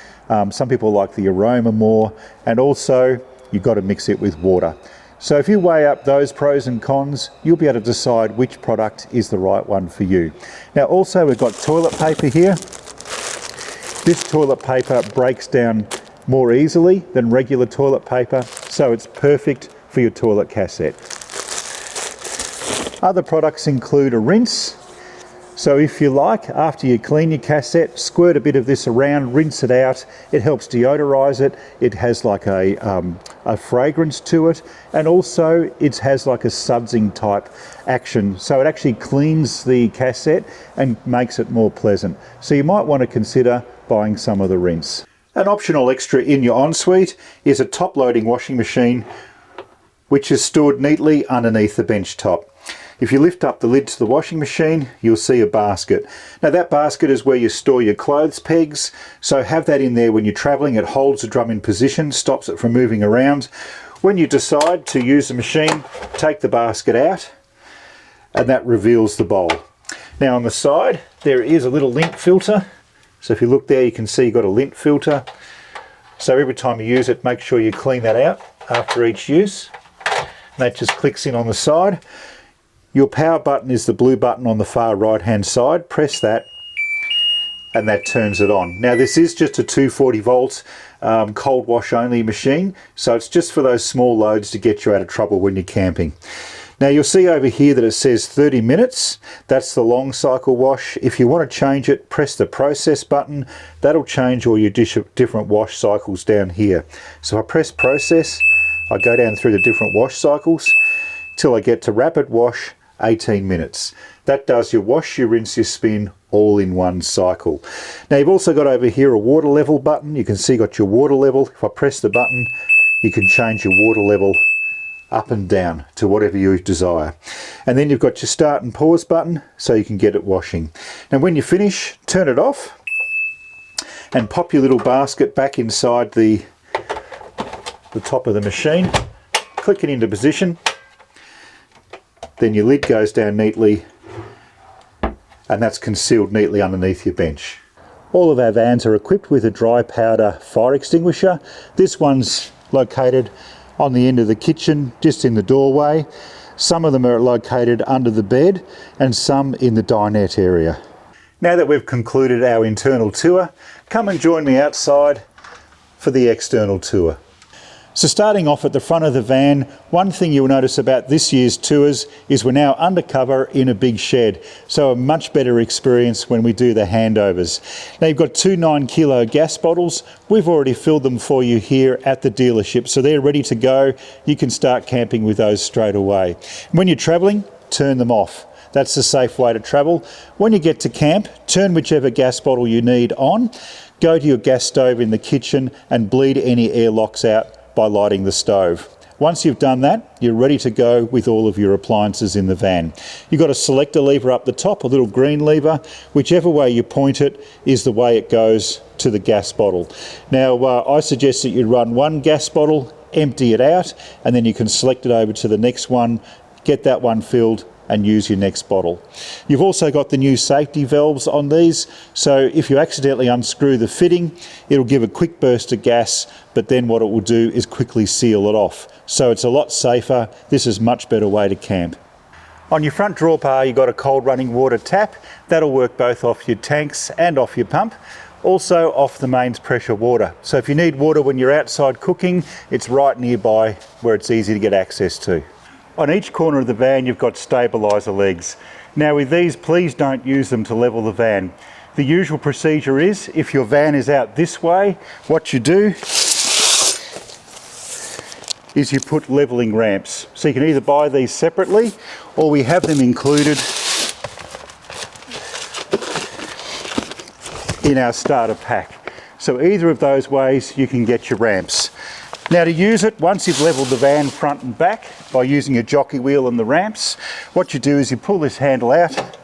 Some people like the aroma more, and also you've got to mix it with water. So if you weigh up those pros and cons, you'll be able to decide which product is the right one for you. Now also we've got toilet paper here. This toilet paper breaks down more easily than regular toilet paper, so it's perfect for your toilet cassette. Other products include a rinse. So if you like, after you clean your cassette, squirt a bit of this around, rinse it out. It helps deodorize it. It has like a fragrance to it, and also it has like a sudsing type action. So it actually cleans the cassette and makes it more pleasant. So you might want to consider buying some of the rinse. An optional extra in your ensuite is a top-loading washing machine, which is stored neatly underneath the bench top. If you lift up the lid to the washing machine, you'll see a basket. Now that basket is where you store your clothes pegs, so have that in there when you're traveling. It holds the drum in position, stops it from moving around. When you decide to use the machine, take the basket out, and that reveals the bowl. Now on the side, there is a little lint filter. So if you look there, you can see you've got a lint filter. So every time you use it, make sure you clean that out after each use. And that just clicks in on the side. Your power button is the blue button on the far right hand side. Press that and that turns it on. Now this is just a 240 volt cold wash only machine, so it's just for those small loads to get you out of trouble when you're camping. Now you'll see over here that it says 30 minutes. That's the long cycle wash. If you want to change it, press the process button. That'll change all your different wash cycles down here. So I press process, I go down through the different wash cycles till I get to rapid wash, 18 minutes. That does your wash, your rinse, your spin all in one cycle. Now you've also got over here a water level button. You can see you've got your water level. If I press the button, you can change your water level up and down to whatever you desire. And then you've got your start and pause button so you can get it washing. Now when you finish, turn it off and pop your little basket back inside the top of the machine. Click it into position. Then your lid goes down neatly, and that's concealed neatly underneath your bench. All of our vans are equipped with a dry powder fire extinguisher. This one's located on the end of the kitchen, just in the doorway. Some of them are located under the bed and some in the dinette area. Now that we've concluded our internal tour, come and join me outside for the external tour. So starting off at the front of the van, one thing you'll notice about this year's tours is we're now undercover in a big shed. So a much better experience when we do the handovers. Now you've got two 9 kilo gas bottles. We've already filled them for you here at the dealership. So they're ready to go. You can start camping with those straight away. When you're traveling, turn them off. That's the safe way to travel. When you get to camp, turn whichever gas bottle you need on, go to your gas stove in the kitchen and bleed any airlocks out by lighting the stove. Once you've done that, you're ready to go with all of your appliances in the van. You've got a selector lever up the top, a little green lever. Whichever way you point it is the way it goes to the gas bottle. Now, I suggest that you run one gas bottle, empty it out, and then you can select it over to the next one, get that one filled, and use your next bottle. You've also got the new safety valves on these, so if you accidentally unscrew the fitting, it'll give a quick burst of gas, but then what it will do is quickly seal it off. So it's a lot safer. This is a much better way to camp. On your front drawer bar, you've got a cold running water tap. That'll work both off your tanks and off your pump. Also off the mains pressure water. So if you need water when you're outside cooking, it's right nearby where it's easy to get access to. On each corner of the van you've got stabiliser legs. Now with these, please don't use them to level the van. The usual procedure is, if your van is out this way, what you do is you put levelling ramps. So you can either buy these separately or we have them included in our starter pack. So either of those ways you can get your ramps. Now to use it, once you've levelled the van front and back by using a jockey wheel and the ramps, what you do is you pull this handle out,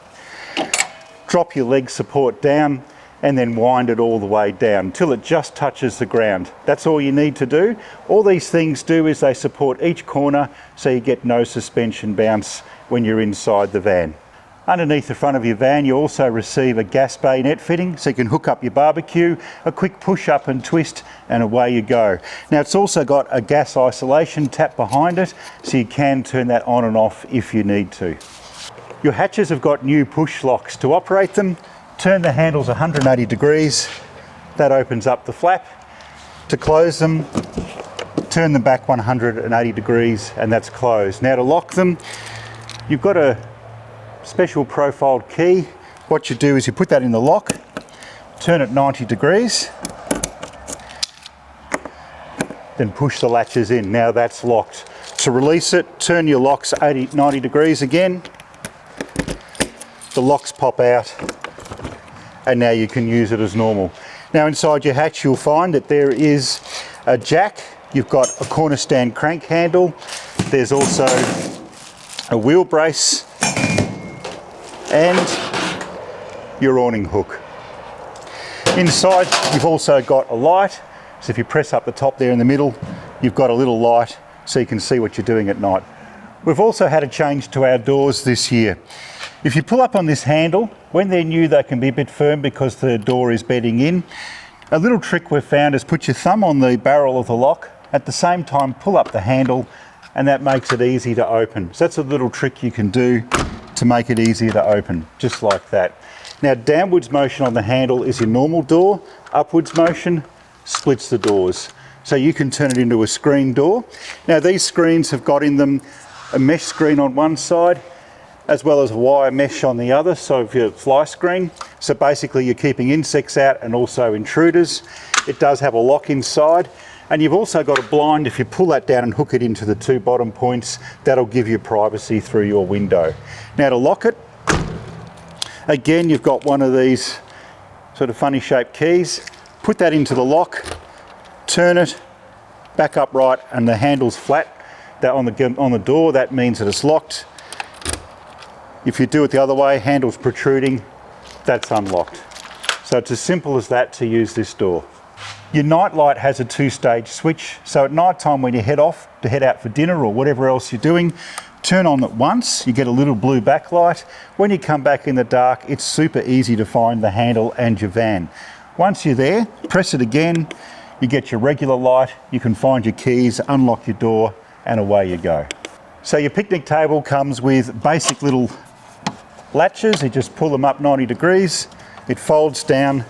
drop your leg support down, and then wind it all the way down until it just touches the ground. That's all you need to do. All these things do is they support each corner so you get no suspension bounce when you're inside the van. Underneath the front of your van you also receive a gas bayonet fitting so you can hook up your barbecue, a quick push up and twist, and away you go. Now it's also got a gas isolation tap behind it so you can turn that on and off if you need to. Your hatches have got new push locks. To operate them, turn the handles 180 degrees, that opens up the flap. To close them, turn them back 180 degrees and that's closed. Now to lock them, you've got a special profiled key. What you do is you put that in the lock, turn it 90 degrees, then push the latches in. Now that's locked. To release it, turn your locks 90 degrees again, the locks pop out, and now you can use it as normal. Now inside your hatch you'll find that there is a jack, you've got a corner stand crank handle, there's also a wheel brace, and your awning hook. Inside you've also got a light, so if you press up the top there in the middle, you've got a little light so you can see what you're doing at night. We've also had a change to our doors this year. If you pull up on this handle, when they're new they can be a bit firm because the door is bedding in. A little trick we've found is put your thumb on the barrel of the lock, at the same time pull up the handle, and that makes it easy to open. So that's a little trick you can do to make it easier to open, just like that. Now downwards motion on the handle is your normal door, upwards motion splits the doors. So you can turn it into a screen door. Now these screens have got in them a mesh screen on one side as well as a wire mesh on the other, so for your fly screen. So basically you're keeping insects out and also intruders. It does have a lock inside. And you've also got a blind. If you pull that down and hook it into the two bottom points, that'll give you privacy through your window. Now to lock it, again you've got one of these sort of funny shaped keys. Put that into the lock, turn it back upright and the handle's flat. that on the door, that means that it's locked. If you do it the other way, handle's protruding, that's unlocked. So it's as simple as that to use this door. Your night light has a 2-stage switch, so at night time when you head out for dinner or whatever else you're doing, turn on at once, you get a little blue backlight. When you come back in the dark, it's super easy to find the handle and your van. Once you're there, press it again, you get your regular light, you can find your keys, unlock your door, and away you go. So your picnic table comes with basic little latches. You just pull them up 90 degrees, it folds down,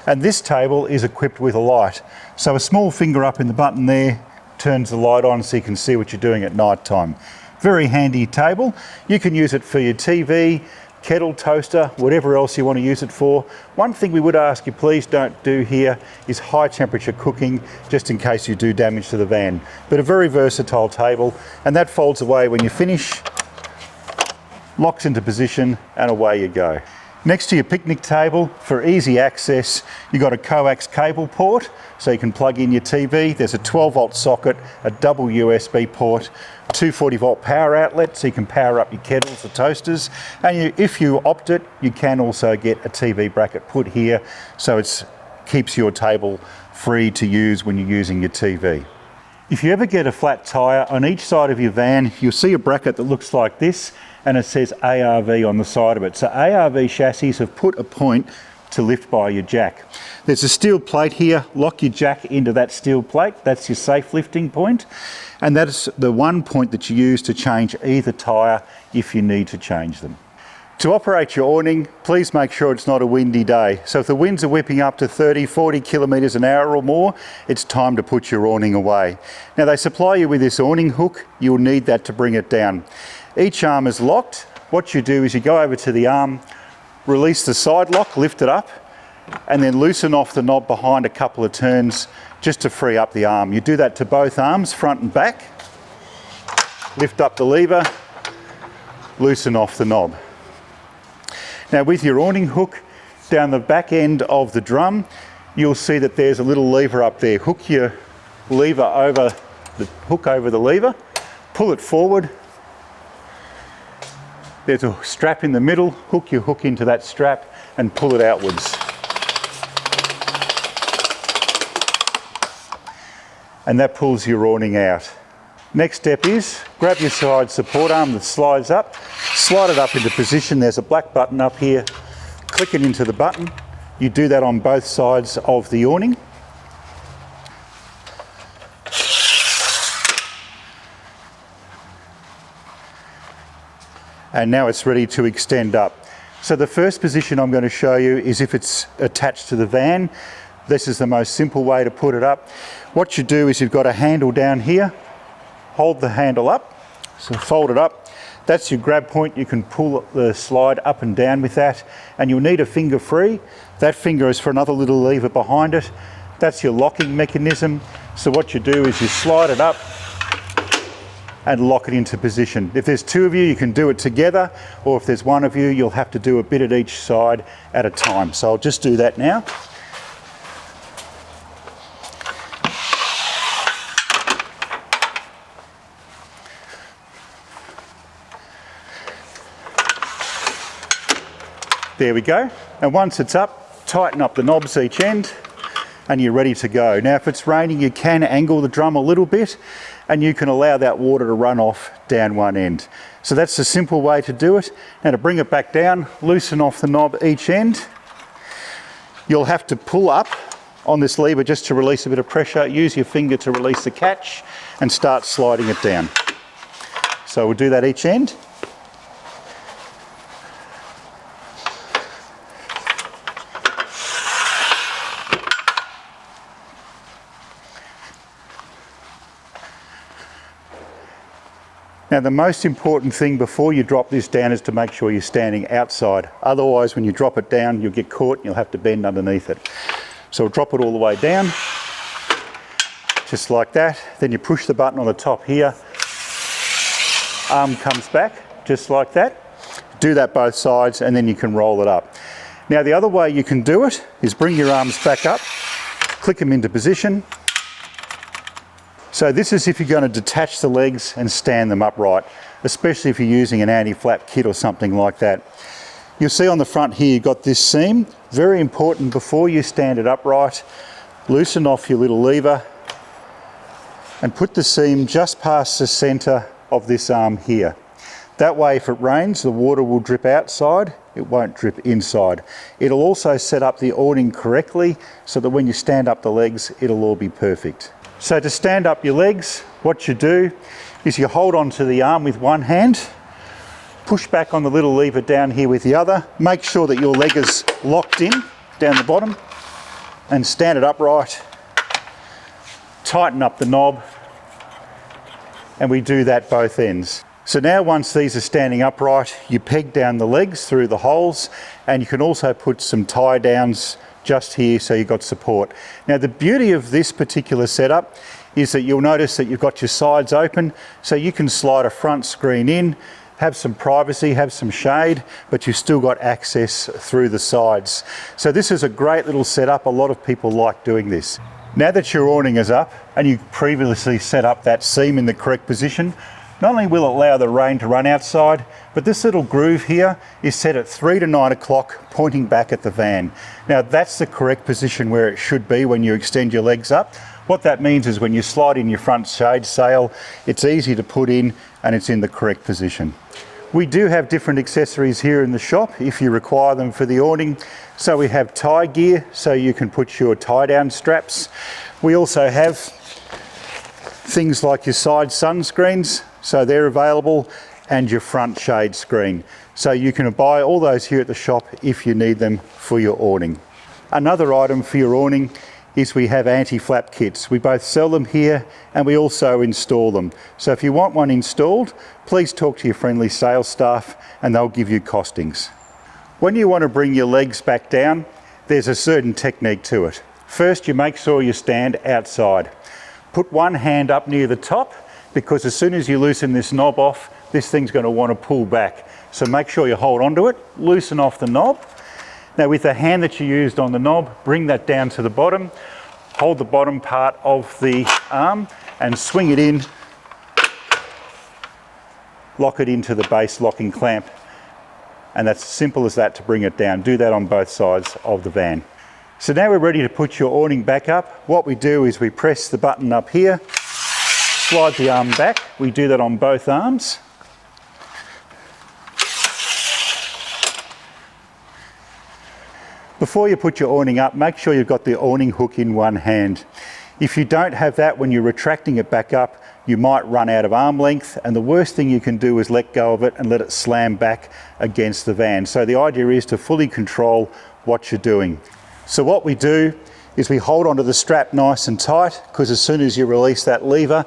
and this table is equipped with a light. So a small finger up in the button there turns the light on so you can see what you're doing at night time. Very handy table. You can use it for your TV, kettle, toaster, whatever else you want to use it for. One thing we would ask you please don't do here is high temperature cooking, just in case you do damage to the van. But a very versatile table, and that folds away when you finish, locks into position, and away you go. Next to your picnic table, for easy access, you've got a coax cable port, so you can plug in your TV. There's a 12-volt socket, a double USB port, 240-volt power outlet, so you can power up your kettles or toasters. And if you opt it, you can also get a TV bracket put here, so it keeps your table free to use when you're using your TV. If you ever get a flat tyre, on each side of your van, you'll see a bracket that looks like this, and it says ARV on the side of it. So ARV chassis have put a point to lift by your jack. There's a steel plate here, lock your jack into that steel plate, that's your safe lifting point, and that is the one point that you use to change either tyre if you need to change them. To operate your awning, please make sure it's not a windy day. So if the winds are whipping up to 30, 40 kilometres an hour or more, it's time to put your awning away. Now they supply you with this awning hook, you'll need that to bring it down. Each arm is locked. What you do is you go over to the arm, release the side lock, lift it up, and then loosen off the knob behind a couple of turns just to free up the arm. You do that to both arms, front and back. Lift up the lever, loosen off the knob. Now with your awning hook, down the back end of the drum, you'll see that there's a little lever up there. Hook your lever over the hook over the lever, pull it forward. There's a strap in the middle, hook your hook into that strap and pull it outwards. And that pulls your awning out. Next step is grab your side support arm that slides up, slide it up into position. There's a black button up here, click it into the button. You do that on both sides of the awning. And now it's ready to extend up. So the first position I'm going to show you is if it's attached to the van. This is the most simple way to put it up. What you do is you've got a handle down here, hold the handle up, so fold it up. That's your grab point. You can pull the slide up and down with that, and you'll need a finger free. That finger is for another little lever behind it. That's your locking mechanism. So what you do is you slide it up and lock it into position. If there's two of you, you can do it together, or if there's one of you, you'll have to do a bit at each side at a time. So I'll just do that now. There we go. And once it's up, tighten up the knobs each end and you're ready to go. Now if it's raining, you can angle the drum a little bit and you can allow that water to run off down one end. So that's the simple way to do it. Now to bring it back down, loosen off the knob each end. You'll have to pull up on this lever just to release a bit of pressure. Use your finger to release the catch and start sliding it down. So we'll do that each end. Now the most important thing before you drop this down is to make sure you're standing outside. Otherwise when you drop it down you'll get caught and you'll have to bend underneath it. So we'll drop it all the way down, just like that. Then you push the button on the top here, arm comes back, just like that. Do that both sides and then you can roll it up. Now the other way you can do it is bring your arms back up, click them into position. So this is if you're going to detach the legs and stand them upright, especially if you're using an anti-flap kit or something like that. You'll see on the front here you've got this seam. Very important, before you stand it upright, loosen off your little lever and put the seam just past the centre of this arm here. That way if it rains, the water will drip outside, it won't drip inside. It'll also set up the awning correctly so that when you stand up the legs, it'll all be perfect. So to stand up your legs, what you do is you hold onto the arm with one hand, push back on the little lever down here with the other, make sure that your leg is locked in down the bottom, and stand it upright, tighten up the knob, and we do that both ends. So now once these are standing upright, you peg down the legs through the holes, and you can also put some tie downs just here so you've got support. Now the beauty of this particular setup is that you'll notice that you've got your sides open, so you can slide a front screen in, have some privacy, have some shade, but you've still got access through the sides. So this is a great little setup. A lot of people like doing this. Now that your awning is up and you previously set up that seam in the correct position, not only will it allow the rain to run outside, but this little groove here is set at 3 to 9 o'clock, pointing back at the van. Now that's the correct position where it should be when you extend your legs up. What that means is when you slide in your front shade sail, it's easy to put in and it's in the correct position. We do have different accessories here in the shop if you require them for the awning. So we have tie gear, so you can put your tie down straps. We also have things like your side sunscreens, so they're available, and your front shade screen. So you can buy all those here at the shop if you need them for your awning. Another item for your awning is we have anti-flap kits. We both sell them here and we also install them. So if you want one installed, please talk to your friendly sales staff and they'll give you costings. When you want to bring your legs back down, there's a certain technique to it. First, you make sure you stand outside. Put one hand up near the top, because as soon as you loosen this knob off, this thing's going to want to pull back. So make sure you hold onto it, loosen off the knob. Now with the hand that you used on the knob, bring that down to the bottom, hold the bottom part of the arm and swing it in, lock it into the base locking clamp, and that's as simple as that to bring it down. Do that on both sides of the van. So now we're ready to put your awning back up. What we do is we press the button up here, slide the arm back. We do that on both arms. Before you put your awning up, make sure you've got the awning hook in one hand. If you don't have that, when you're retracting it back up, you might run out of arm length, and the worst thing you can do is let go of it and let it slam back against the van. So the idea is to fully control what you're doing. So what we do is we hold onto the strap nice and tight, because as soon as you release that lever,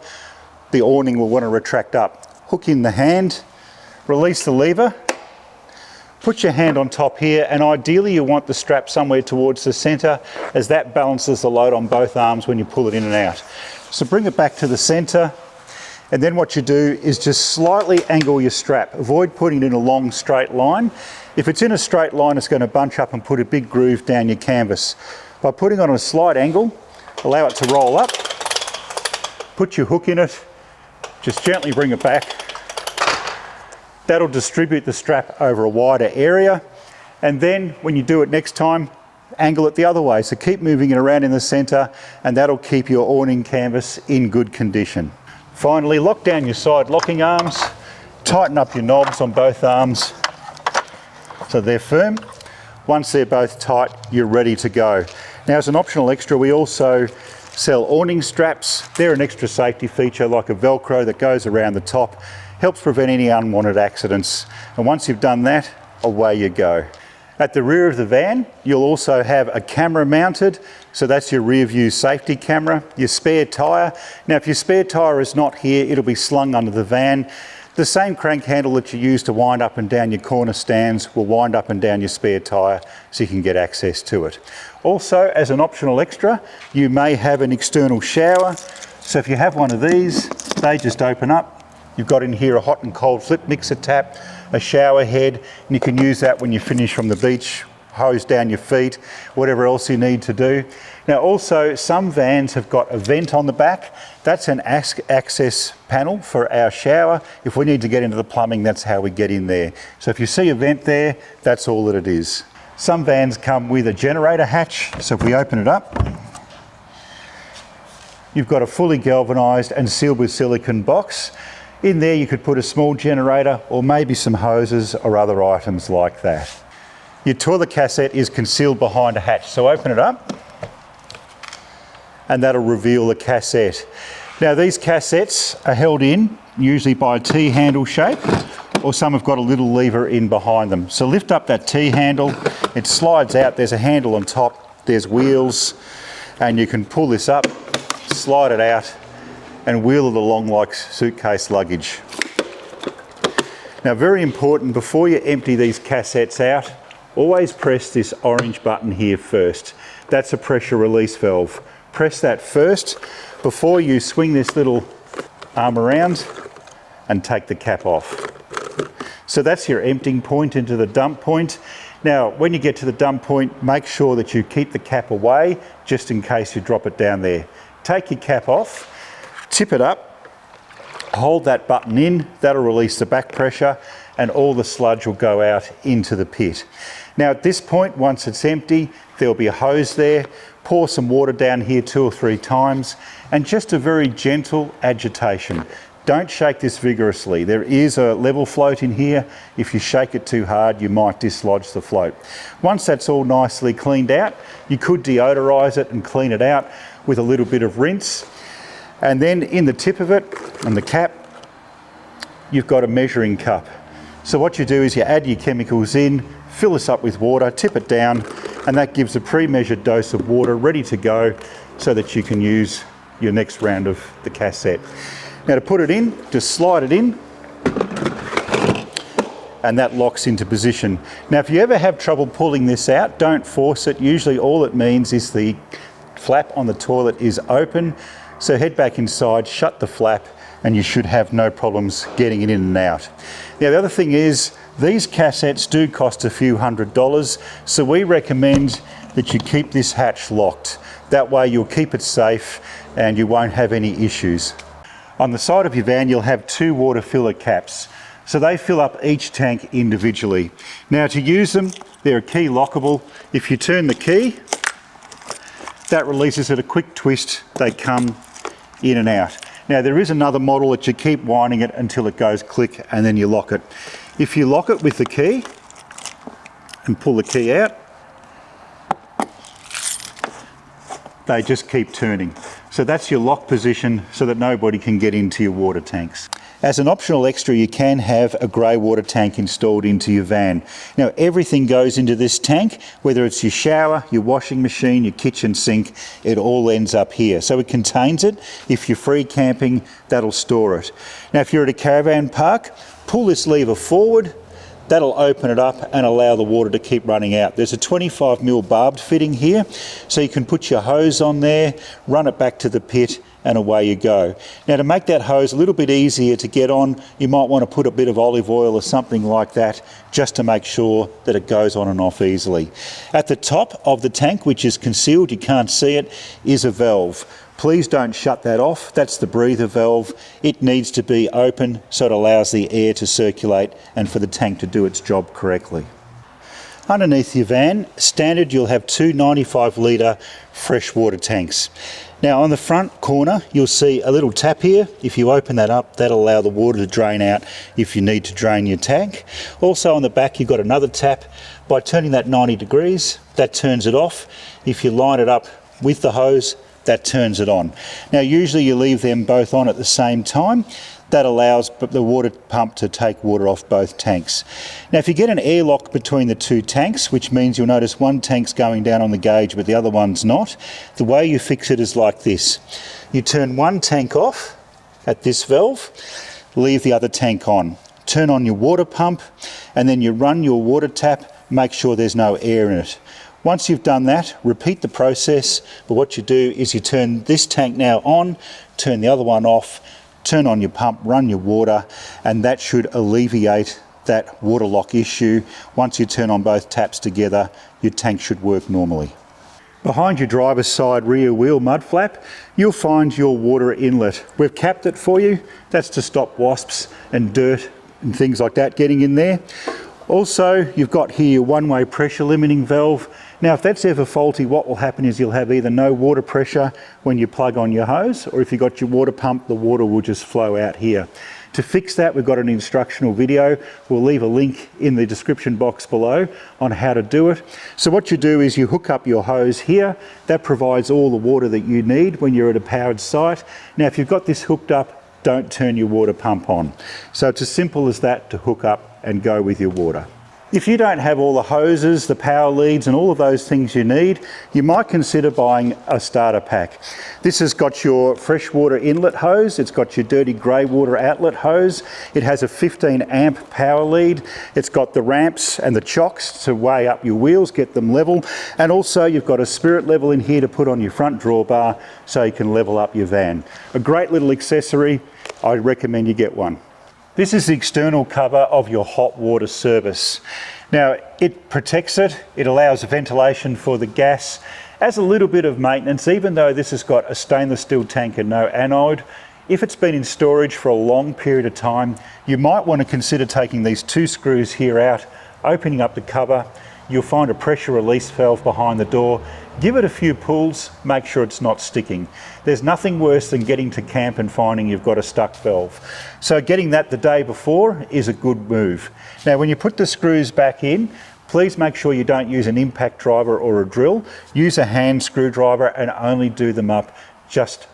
the awning will want to retract up. Hook in the hand, release the lever, put your hand on top here, and ideally you want the strap somewhere towards the centre, as that balances the load on both arms when you pull it in and out. So bring it back to the centre, and then what you do is just slightly angle your strap. Avoid putting it in a long straight line. If it's in a straight line, it's going to bunch up and put a big groove down your canvas. By putting it on a slight angle, allow it to roll up, put your hook in it, just gently bring it back. That'll distribute the strap over a wider area, and then when you do it next time, angle it the other way. So keep moving it around in the centre, and that'll keep your awning canvas in good condition. Finally, lock down your side locking arms, tighten up your knobs on both arms so they're firm. Once they're both tight, you're ready to go. Now, as an optional extra, we also sell awning straps. They're an extra safety feature, like a Velcro that goes around the top. Helps prevent any unwanted accidents. And once you've done that, away you go. At the rear of the van, you'll also have a camera mounted. So that's your rear view safety camera, your spare tyre. Now, if your spare tyre is not here, it'll be slung under the van. The same crank handle that you use to wind up and down your corner stands will wind up and down your spare tyre so you can get access to it. Also, as an optional extra, you may have an external shower. So if you have one of these, they just open up. You've got in here a hot and cold flip mixer tap, a shower head, and you can use that when you finish from the beach, hose down your feet, whatever else you need to do. Now also, some vans have got a vent on the back. That's an access panel for our shower. If we need to get into the plumbing, that's how we get in there. So if you see a vent there, that's all that it is. Some vans come with a generator hatch. So if we open it up, you've got a fully galvanised and sealed with silicone box. In there you could put a small generator or maybe some hoses or other items like that. Your toilet cassette is concealed behind a hatch. So open it up and that'll reveal the cassette. Now these cassettes are held in usually by a T-handle shape, or some have got a little lever in behind them. So lift up that T-handle, it slides out, there's a handle on top, there's wheels, and you can pull this up, slide it out, and wheel it along like suitcase luggage. Now very important, before you empty these cassettes out, always press this orange button here first. That's a pressure release valve. Press that first before you swing this little arm around and take the cap off. So that's your emptying point into the dump point. Now when you get to the dump point, make sure that you keep the cap away just in case you drop it down there. Take your cap off, tip it up, hold that button in, that'll release the back pressure and all the sludge will go out into the pit. Now at this point, once it's empty, there'll be a hose there. Pour some water down here 2 or 3 times and just a very gentle agitation. Don't shake this vigorously. There is a level float in here. If you shake it too hard, you might dislodge the float. Once that's all nicely cleaned out, you could deodorise it and clean it out with a little bit of rinse. And then in the tip of it, and the cap, you've got a measuring cup. So what you do is you add your chemicals in, fill this up with water, tip it down, and that gives a pre-measured dose of water ready to go so that you can use your next round of the cassette. Now to put it in, just slide it in and that locks into position. Now if you ever have trouble pulling this out, don't force it. Usually all it means is the flap on the toilet is open. So head back inside, shut the flap, and you should have no problems getting it in and out. Now the other thing is, these cassettes do cost a few $100s, so we recommend that you keep this hatch locked. That way you'll keep it safe and you won't have any issues. On the side of your van you'll have 2 water filler caps, so they fill up each tank individually. Now to use them, they're key lockable. If you turn the key, that releases at a quick twist, they come in and out. Now there is another model that you keep winding it until it goes click and then you lock it. If you lock it with the key and pull the key out, they just keep turning. So that's your lock position so that nobody can get into your water tanks. As an optional extra, you can have a grey water tank installed into your van. Now everything goes into this tank, whether it's your shower, your washing machine, your kitchen sink, it all ends up here. So it contains it. If you're free camping, that'll store it. Now if you're at a caravan park, pull this lever forward, that'll open it up and allow the water to keep running out. There's a 25mm barbed fitting here, so you can put your hose on there, run it back to the pit, and away you go. Now to make that hose a little bit easier to get on, you might want to put a bit of olive oil or something like that just to make sure that it goes on and off easily. At the top of the tank, which is concealed, you can't see it, is a valve. Please don't shut that off. That's the breather valve. It needs to be open so it allows the air to circulate and for the tank to do its job correctly. Underneath your van, standard, you'll have 2 95-litre freshwater tanks. Now on the front corner, you'll see a little tap here. If you open that up, that'll allow the water to drain out if you need to drain your tank. Also on the back, you've got another tap. By turning that 90 degrees, that turns it off. If you line it up with the hose, that turns it on. Now usually you leave them both on at the same time. That allows the water pump to take water off both tanks. Now if you get an airlock between the 2 tanks, which means you'll notice one tank's going down on the gauge but the other one's not, the way you fix it is like this. You turn one tank off at this valve, leave the other tank on. Turn on your water pump and then you run your water tap, make sure there's no air in it. Once you've done that, repeat the process, but what you do is you turn this tank now on, turn the other one off, turn on your pump, run your water, and that should alleviate that water lock issue. Once you turn on both taps together, your tank should work normally. Behind your driver's side rear wheel mud flap, you'll find your water inlet. We've capped it for you. That's to stop wasps and dirt and things like that getting in there. Also, you've got here your one-way pressure limiting valve. Now, if that's ever faulty, what will happen is you'll have either no water pressure when you plug on your hose, or if you've got your water pump, the water will just flow out here. To fix that, we've got an instructional video. We'll leave a link in the description box below on how to do it. So what you do is you hook up your hose here. That provides all the water that you need when you're at a powered site. Now, if you've got this hooked up, don't turn your water pump on. So it's as simple as that to hook up and go with your water. If you don't have all the hoses, the power leads and all of those things you need, you might consider buying a starter pack. This has got your freshwater inlet hose, it's got your dirty grey water outlet hose, it has a 15 amp power lead, it's got the ramps and the chocks to weigh up your wheels, get them level, and also you've got a spirit level in here to put on your front drawbar so you can level up your van. A great little accessory, I recommend you get one. This is the external cover of your hot water service. Now, it protects it, it allows ventilation for the gas, as a little bit of maintenance, even though this has got a stainless steel tank and no anode. If it's been in storage for a long period of time, you might want to consider taking these two screws here out, opening up the cover. You'll find a pressure release valve behind the door. Give it a few pulls, make sure it's not sticking. There's nothing worse than getting to camp and finding you've got a stuck valve. So getting that the day before is a good move. Now, when you put the screws back in, please make sure you don't use an impact driver or a drill. Use a hand screwdriver and only do them up just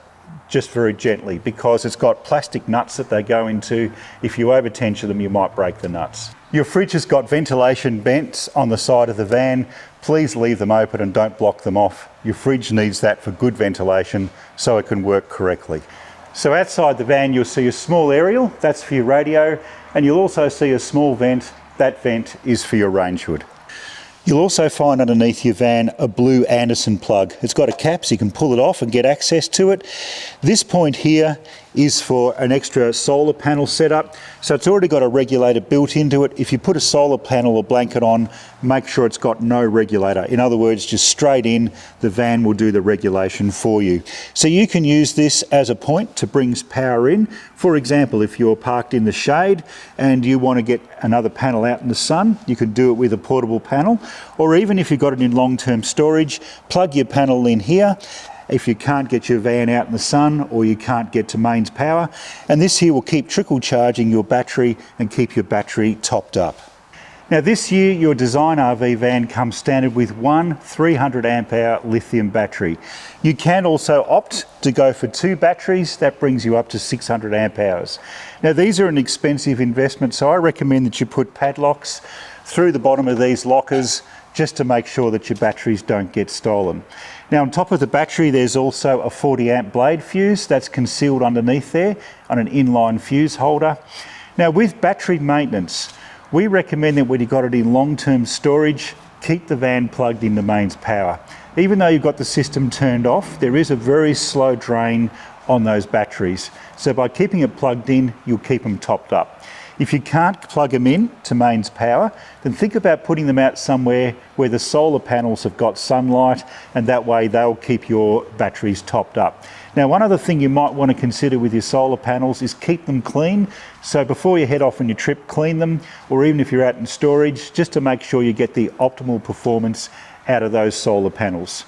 very gently, because it's got plastic nuts that they go into. If you over tension them, you might break the nuts. Your fridge has got ventilation vents on the side of the van. Please leave them open and don't block them off. Your fridge needs that for good ventilation so it can work correctly. So outside the van you'll see a small aerial, that's for your radio, and you'll also see a small vent. That vent is for your range hood. You'll also find underneath your van a blue Anderson plug. It's got a cap so you can pull it off and get access to it. This point here is for an extra solar panel setup. So it's already got a regulator built into it. If you put a solar panel or blanket on, make sure it's got no regulator. In other words, just straight in, the van will do the regulation for you. So you can use this as a point to bring power in. For example, if you're parked in the shade and you want to get another panel out in the sun, you can do it with a portable panel. Or even if you've got it in long-term storage, plug your panel in here. If you can't get your van out in the sun or you can't get to mains power, and this here will keep trickle charging your battery and keep your battery topped up. Now this year your Design RV van comes standard with one 300 amp hour lithium battery. You can also opt to go for two batteries. That brings you up to 600 amp hours. Now these are an expensive investment, so I recommend that you put padlocks through the bottom of these lockers just to make sure that your batteries don't get stolen. Now on top of the battery there's also a 40 amp blade fuse that's concealed underneath there on an inline fuse holder. Now with battery maintenance, we recommend that when you've got it in long-term storage, keep the van plugged into mains power. Even though you've got the system turned off, there is a very slow drain on those batteries. So by keeping it plugged in, you'll keep them topped up. If you can't plug them in to mains power, then think about putting them out somewhere where the solar panels have got sunlight, and that way they'll keep your batteries topped up. Now, one other thing you might want to consider with your solar panels is keep them clean. So before you head off on your trip, clean them, or even if you're out in storage, just to make sure you get the optimal performance out of those solar panels.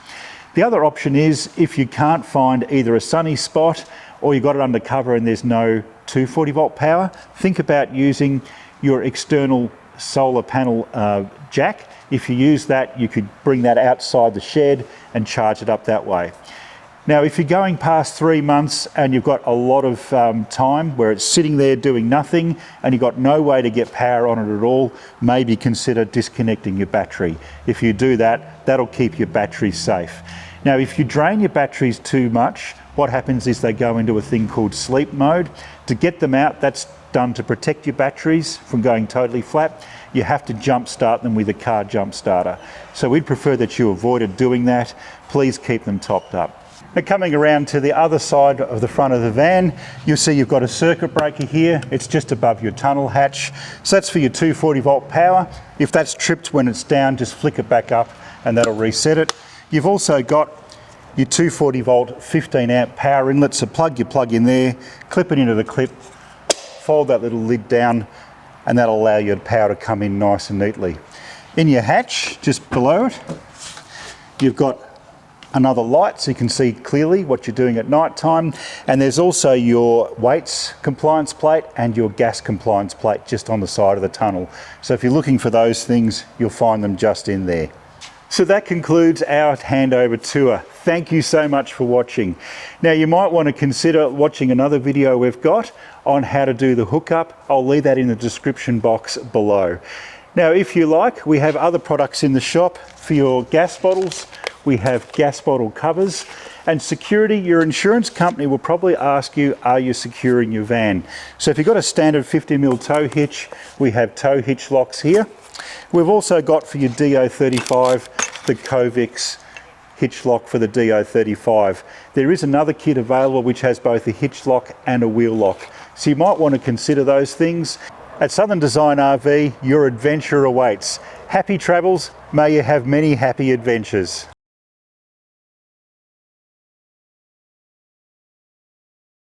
The other option is if you can't find either a sunny spot or you've got it under cover and there's no 240 volt power, think about using your external solar panel jack. If you use that, you could bring that outside the shed and charge it up that way. Now, if you're going past 3 months and you've got a lot of time where it's sitting there doing nothing and you've got no way to get power on it at all, maybe consider disconnecting your battery. If you do that, that'll keep your batteries safe. Now, if you drain your batteries too much, what happens is they go into a thing called sleep mode. To get them out, that's done to protect your batteries from going totally flat. You have to jump start them with a car jump starter. So we'd prefer that you avoided doing that. Please keep them topped up. Now coming around to the other side of the front of the van, you'll see you've got a circuit breaker here. It's just above your tunnel hatch. So that's for your 240 volt power. If that's tripped when it's down, just flick it back up and that'll reset it. You've also got your 240 volt 15 amp power inlet, so plug your plug in there, clip it into the clip, fold that little lid down, and that'll allow your power to come in nice and neatly. In your hatch, just below it, you've got another light so you can see clearly what you're doing at night time, and there's also your weights compliance plate and your gas compliance plate just on the side of the tunnel. So if you're looking for those things, you'll find them just in there. So that concludes our handover tour. Thank you so much for watching. Now you might want to consider watching another video we've got on how to do the hookup. I'll leave that in the description box below. Now if you like, we have other products in the shop for your gas bottles. We have gas bottle covers, and security. Your insurance company will probably ask you, are you securing your van? So if you've got a standard 50mm tow hitch, we have tow hitch locks here. We've also got for your DO35 the Covix hitch lock for the DO35. There is another kit available which has both a hitch lock and a wheel lock. So you might want to consider those things. At Southern Design RV, your adventure awaits. Happy travels, may you have many happy adventures.